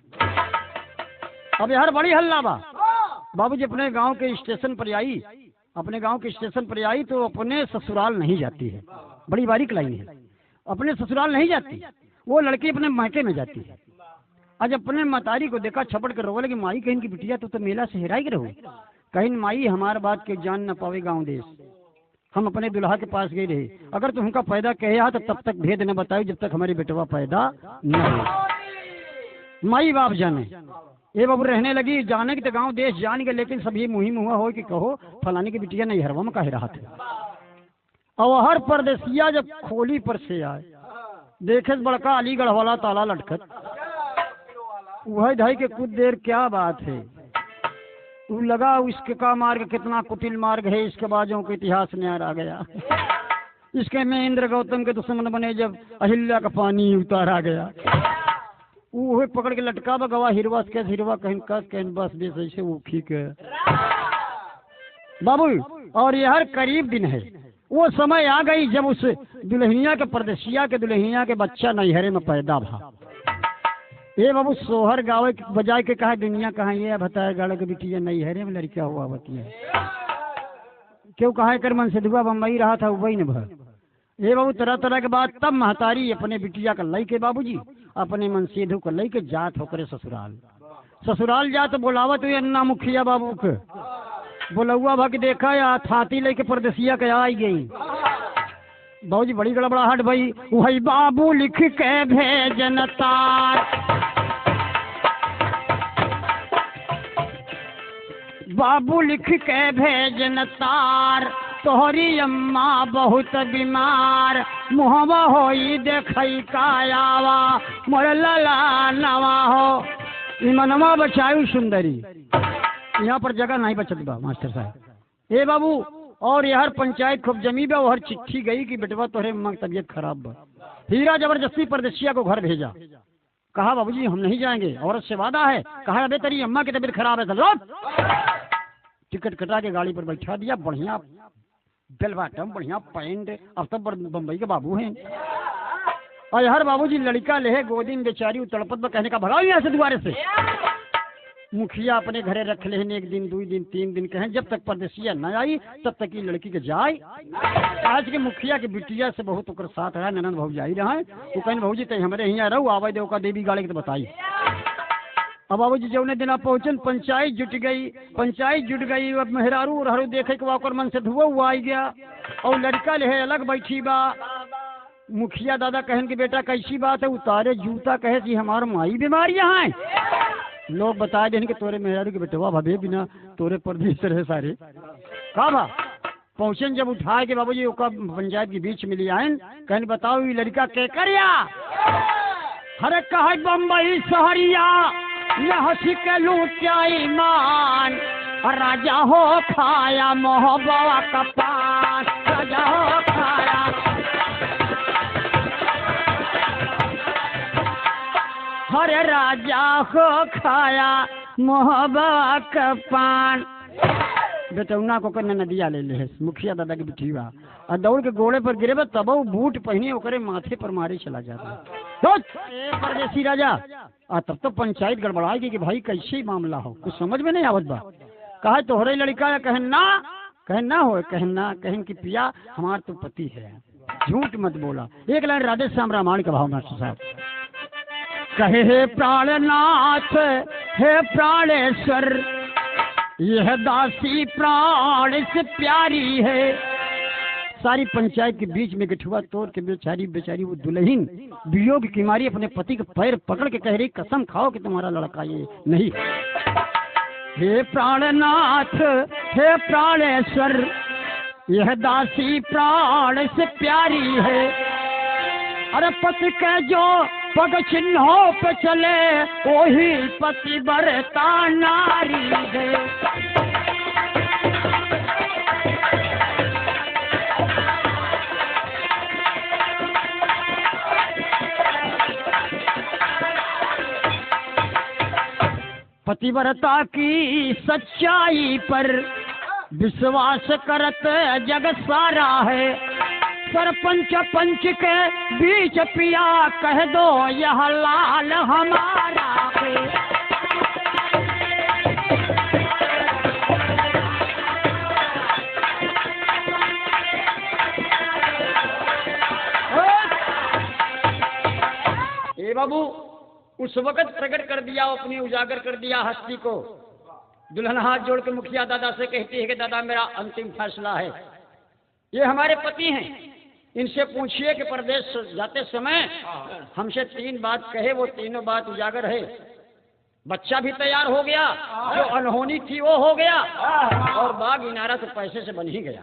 अब यार बड़ी हल्ला बा। बाबूजी अपने गांव के स्टेशन पर आई, अपने गांव के स्टेशन पर आई तो अपने ससुराल नहीं जाती है। बड़ी बारीक लाइन है, अपने ससुराल नहीं जाती, वो लड़की अपने मायके में जाती है। आज अपने मतारी को देखा छपड़ कर रोने लगी। माई कहीं की बिटिया तो मेला से हेराई रहो। कहीं माई हमार बात के जान न पावे गाँव देश। हम अपने दुल्हा के पास गए रहे, अगर तुमका पैदा कहे तो तब तक भेद न बताओ जब तक हमारी बेटवा पैदा न हो। माई बाप जाने ये बाबू रहने लगी। जाने की तो गाँव देश जान गए, लेकिन सभी मुहिम हुआ हो कि कहो फलाने की बिटिया नहीं हरवा में कहे रहा था। और हर परदेसिया जब खोली पर से आए देखे बड़का अलीगढ़ वाला ताला लटकत वही ढाई के कुछ देर क्या बात है। वो लगा उसके का मार्ग कितना कुटिल मार्ग है, इसके बाजों के इतिहास में आ गया। इसके में इंद्र गौतम के दुश्मन बने जब अहिल्या का पानी उतारा गया। वो पकड़ के लटका बगवा हिरवा कैसे हिरवा कहीं कस कहीं बस बेस ऐसे वो ठीक है बाबू। और ये हर करीब दिन है, वो समय आ गई जब उस दुल्हनिया के परदेसिया के दुल्हनिया के बच्चा नैहरे में पैदा भा। ये बाबू सोहर गावे बजाय के कहा दुनिया कहाँ ये बताया गाड़ो के बिटिया नैहरे में लड़किया हुआ होती है। क्यों कहा कर मन से दुआ बम्बई रहा था वही न भर। ये बाबू तरह तरह के बाद तब महतारी अपने बिटिया का लई के बाबूजी अपने मन सेधु को लई के जात होकर ससुराल। ससुराल जा तो बोलावा तो अन्ना मुखिया बाबू के बोलौआ भग देखा या थाती लेके परदेसिया के आई गई। बाबूजी बड़ी गड़बड़ाहट भाई। वही बाबू लिख के भेजन तार, बाबू लिख के भेजन तार, तोहरी अम्मा बहुत बीमार, मुहवा होई देखई कायावा मोर लला नवा हो। मनवा बचायु सुंदरी। यहाँ पर जगह नहीं बचत बा मास्टर साहब। ए बाबू और यार पंचायत खूब जमी बा। हर चिट्ठी गई कि बेटवा तोहरे अम्मा की तबीयत खराब बा। हीरा जबरदस्ती परदेसिया को घर भेजा। कहा बाबूजी हम नहीं जाएंगे, औरत से वादा है। कहा अबे तेरी अम्मा की तबीयत खराब है तो टिकट कटा के गाड़ी पर बैठा दिया। बढ़िया बेल बाटम बढ़िया पैंट। अब तक बम्बई के बाबू हैं। और हर बाबूजी लड़का ले गोदी में बेचारी तड़पत में कहने का भगाओ यहाँ से दोबारे से। मुखिया अपने घरे रख ले 1 दिन 2 दिन 3 दिन कहें जब तक परदेसिया न आई तब तक ये लड़की के जाए। आज के मुखिया के बिटिया से बहुत ओकर साथ है ननद भौजाई रहा। वो कहें भौजी तय हमारे यहाँ रहू आवे देव का देवी गाड़ी के तो बताई। अब बाबूजी जौने दिन पहुंचन पंचायत जुट गई। अब मेहरारू रहू देखे के वाकर मन से धुआ हुआ आई गया। और लड़का ले अलग बैठी बा। मुखिया दादा कहन कि बेटा कैसी बात है। उतारे जूता कहे कि हमार माई बीमारियां हैं। लोग बता दें कि तोरे मेहरारू के बेटवा भवे बिना तोरे परदेश रहे सारे का बा। पहुंचन जब उठाए के बाबूजी ओका पंचायत के बीच में ले आए। कहन बताओ ये लड़का के करिया। हरे कहा बम्बई शहरिया हंसी के लूटा ईमान, राजा हो खाया मोहब्बा का पान, राजा हो खाया। हरे राजा हो खाया मोहब्बा का पान। बेटौना को करने नदिया ले ले मुखिया दादा की बिटिया और दौड़ के घोड़े पर गिरे बा तब वो बूट पहने ओकरे माथे पर मारे चला जाता। तो परदेसी राजा तब तो पंचायत गड़बड़ाएगी कि भाई कैसे ही मामला हो, कुछ समझ में नहीं आवत बा। कहा तोहरे लड़का है, कहन ना हो, कहन कि पिया हमार तो पति है, झूठ मत बोला। एक लाइन राधे श्याम रामायण का भाव मास्टर साहब कहे, हे प्राणनाथ हे प्राणेश्वर, यह दासी प्राण से प्यारी है। सारी पंचायत के बीच में गठुआ तोड़ के बेचारी वो दुल्हन वियोग की मारी अपने पति के पैर पकड़ के कह रही, कसम खाओ कि तुम्हारा लड़का ये नहीं। हे प्राणनाथ हे प्राणेश्वर, यह दासी प्राण से प्यारी है। अरे पति के जो पग चिन्हों पे चले, वही पति बरता नारी है। पतिव्रता की सच्चाई पर विश्वास करत जग सारा है। सरपंच पंच के बीच पिया कह दो, यह लाल हमारा है। ए बाबू उस वक्त प्रकट कर दिया, अपनी उजागर कर दिया हस्ती को। दुल्हन हाथ जोड़ के मुखिया दादा से कहती है कि दादा मेरा अंतिम फैसला है, ये हमारे पति हैं, इनसे पूछिए कि प्रदेश जाते समय हमसे 3 बात कहे, वो तीनों बात उजागर है। बच्चा भी तैयार हो गया, जो अनहोनी थी वो हो गया, और बाग इनारा तो पैसे से बन ही गया।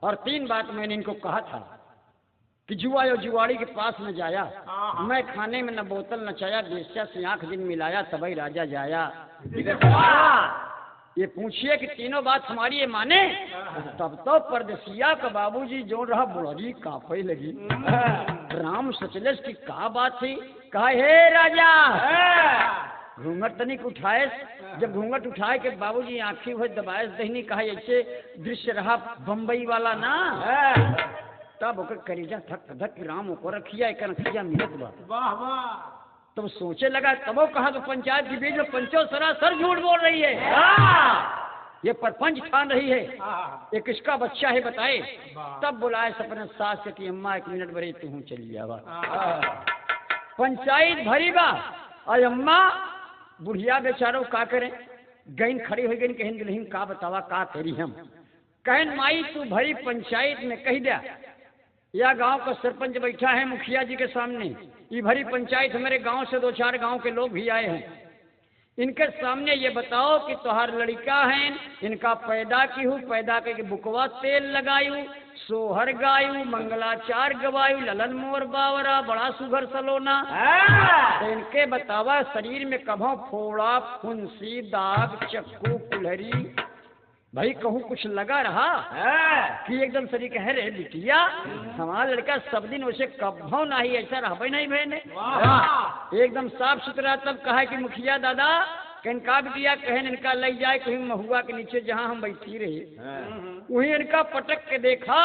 और 3 बात मैंने इनको कहा था कि जुआ या जुआड़ी के पास न जाया, मैं खाने में न बोतल न चाया, बेस्या से आंख दिन मिलाया, तबई राजा जाया। ये पूछिए कि तीनों बात हमारी ये माने। तब तो परदेसिया का बाबूजी जो रहा बुढ़ी काफे लगी। राम सचलेस की का बात थी, कहा हे राजा घूंघट तनिक उठाए। जब घूंघट उठाए के बाबूजी आंखी हुए दबाए दहनी, कहा ऐसे दृश्य रहा बम्बई वाला ना। तब ओकर करीजा धक धक राम को रखिया एक रखिया मिलत बा। तब सोचे लगा, तब वो कहा तो पंचायत के बीच में पंचो सरासर झूठ बोल रही है, ये परपंच ठान रही है, ये किसका बच्चा है बताए। तब बुलाए सपने सास से कि अम्मा 1 मिनट बड़े तू चली जावा। पंचायत भरी बा और अम्मा बुढ़िया बेचारो का करें, गईन खड़ी हो गई, कहें दुल्हन का बतावा का तेरी हम। कहन माई तू भरी पंचायत में कह दिया, या गांव का सरपंच बैठा है मुखिया जी के सामने, ये भरी पंचायत हमारे गांव से 2-4 गांव के लोग भी आए हैं, इनके सामने ये बताओ कि तुहार लड़का है, इनका पैदा की हूँ, पैदा करके बुकवा तेल लगायू, सोहर गायू, मंगलाचार गवायू, ललन मोर बावरा, बड़ा सुघर सलोना। तो इनके बतावा शरीर में कभों फोड़ा, फुंसी, दाग, चक्कू, कुल्हरी, भाई कहूँ कुछ लगा रहा कि एकदम शरीर कह रहे बिटिया हमारा लड़का सब दिन वैसे कभों नहीं ऐसा रह नहीं बहने, एकदम साफ सुथरा। तब कहा कि मुखिया दादा कनका बिटिया कहन इनका ले जाए कहीं महुआ के नीचे जहाँ हम बैठी रहे, वहीं इनका पटक के देखा,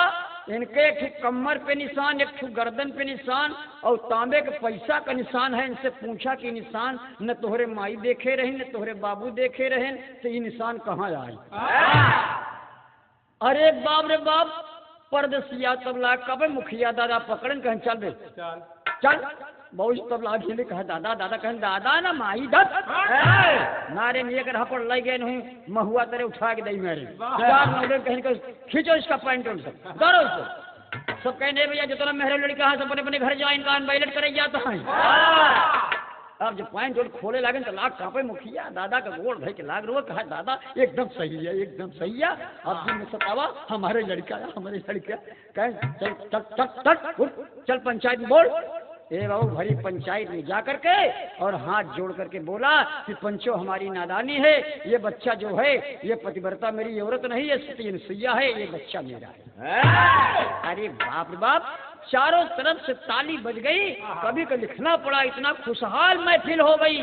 इनके एक कमर पे निशान, एक गर्दन पे निशान और तांबे के पैसा का निशान है। इनसे पूछा कि निशान न तोहरे माई देखे रहे न तोहरे बाबू देखे रहे, तो ये निशान कहाँ आए। अरे बाप रे बाप, परदेसिया तबला कब मुखिया दादा पकड़न कहन चल बे चल बहुत तबला खेले, कहा दादा दादा कहन दादा ना माई दत नारे में अगर हपड़ लग गए नहीं महुआ तेरे उठा के दई मेरे 4 नौकर कहन को खींचो इसका पैंट उन सब करो इसको। सब कहने भैया जितना मेहरे लड़का है सब अपने अपने घर जाए, इनका बैलेट करे जाता है। अब जब पैंट और खोले लगे तो लाग कांपे मुखिया दादा का गोड़ धर के लाग रो, कहा दादा एकदम सही है एकदम सही है। अब दिन में सतावा हमारे लड़का है हमारे लड़का, कहे चल चल चल चल चल पंचायत में बोल, ए बाबू भरी पंचायत में जा करके और हाथ जोड़ करके बोला कि पंचो हमारी नादानी है, ये बच्चा जो है ये पतिव्रता मेरी औरत नहीं है, सती सैया है, ये बच्चा मेरा है। अरे बाप रे बाप, चारों तरफ से ताली बज गई, कभी को लिखना पड़ा, इतना खुशहाल महफिल हो गई।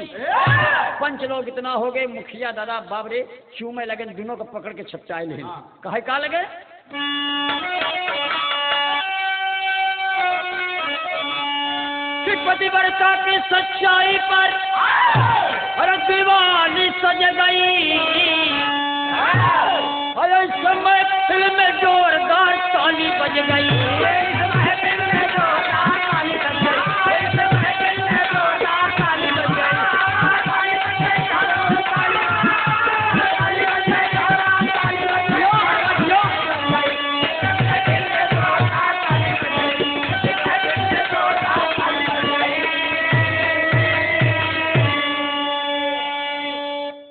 पंच लोग इतना हो गए, मुखिया दादा बाबरे चूमे लगे, दोनों को पकड़ के छपचाए ले कहे का लगे कि पतिव्रता की सच्चाई पर अरे दीवानी सज गई। अरे समय फिल्म में जोरदार ताली बज गई।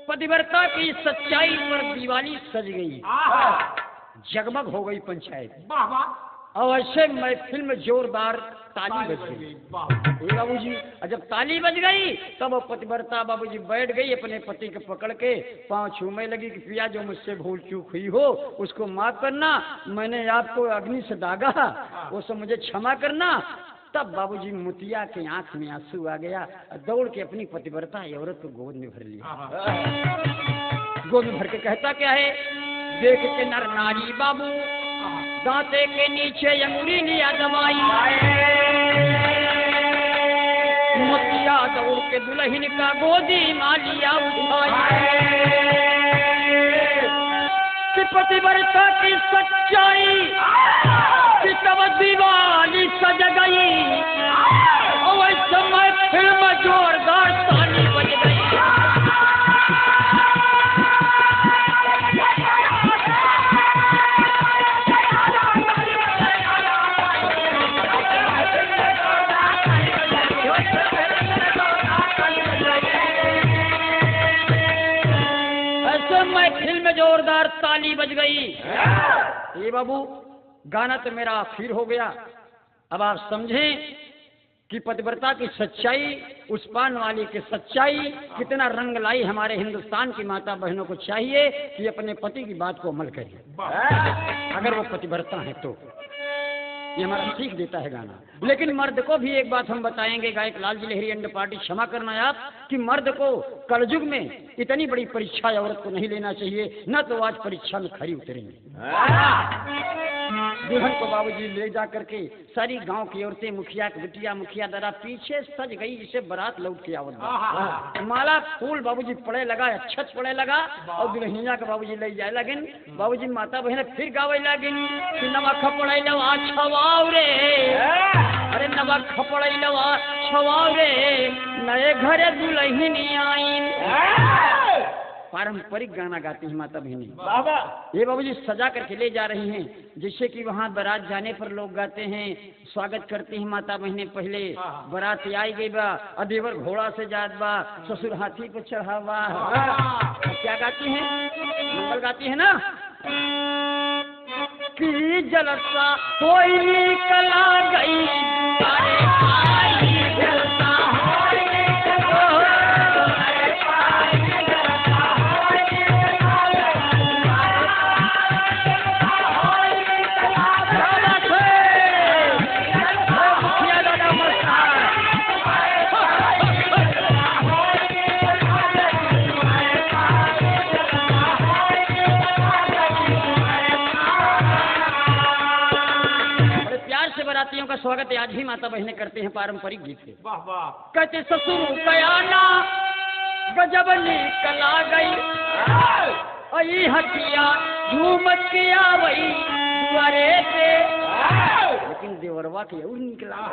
पतिव्रता की सच्चाई पर दिवाली सज गई, जगमग हो गई पंचायत। और ऐसे महफिल में जोरदार ताली बज गई। बाबूजी जब ताली बज गई तब वो पतिव्रता बाबूजी बैठ गई, अपने पति को पकड़ के पाँव छूने लगी कि पिया जो मुझसे भूल चूक हुई हो उसको माफ करना, मैंने आपको अग्नि से दागा, वो सब मुझे क्षमा करना। तब बाबूजी मुतिया के आंख में आंसू आ गया, दौड़ के अपनी पतिव्रता औरत को गोद में भर लिया। गोद में भर के कहता क्या है, देख के नर नारी बाबू दांते के नीचे अंगुली लिया दबाई। मुतिया दौड़ के दुल्हन का गोदी मालिया उठाई। कि पतिव्रता की सच्चाई कि तब दिवाली सज गई। और समय फिल्म जोरदार ताली बज गई। फिल्म जोरदार ताली बज गई। ये बाबू गाना तो मेरा आखिर हो गया। अब आप समझें कि पतिव्रता की सच्चाई, उस पान वाली की सच्चाई कितना रंग लाई। हमारे हिंदुस्तान की माता बहनों को चाहिए कि अपने पति की बात को अमल करें, अगर वो पतिव्रता है तो। ये हमारा सीख देता है गाना। लेकिन मर्द को भी एक बात हम बताएंगे, गायक लालजी लहरी एंड पार्टी, क्षमा करना है आप, कि मर्द को कलयुग में इतनी बड़ी परीक्षा औरत को नहीं लेना चाहिए, न तो आज परीक्षा में खरी उतरेंगे। दुल्हन को बाबूजी ले जा करके सारी गांव की औरतें, मुखिया की बिटिया, मुखिया दादा पीछे सज गई जिसे बारात लौट के आवत। माला फूल बाबूजी पड़े लगा, अच्छत पड़े लगा, और दुल्हनिया के बाबूजी ले जाए लगिन। बाबूजी माता बहन फिर गावे लगिन कि नमक पड़े लवा छवाव रे, अरे नमक पड़े लवा छवाव रे, नए घरे दुल्हनी आईन। पारंपरिक गाना गाती हैं माता बहनी। ये बाबूजी सजा करके ले जा रही हैं, जिससे कि वहाँ बारात जाने पर लोग गाते हैं, स्वागत करती हैं माता बहने। पहले बारात आई गई बा, अदेवर घोड़ा से जात बा, ससुर हाथी पर चढ़ा बा। क्या गाती हैं? मंगल गाती है ना कि जलसा कोई निकला गई, अरे आई जलसा का स्वागत आज भी माता बहनें करते हैं पारंपरिक गीत से। वाह वाह। कहते ससुर कयाना गजब निकला गई, आई हटिया झूम के आवई दुआरे पे, लेकिन देवरवा के और निकला।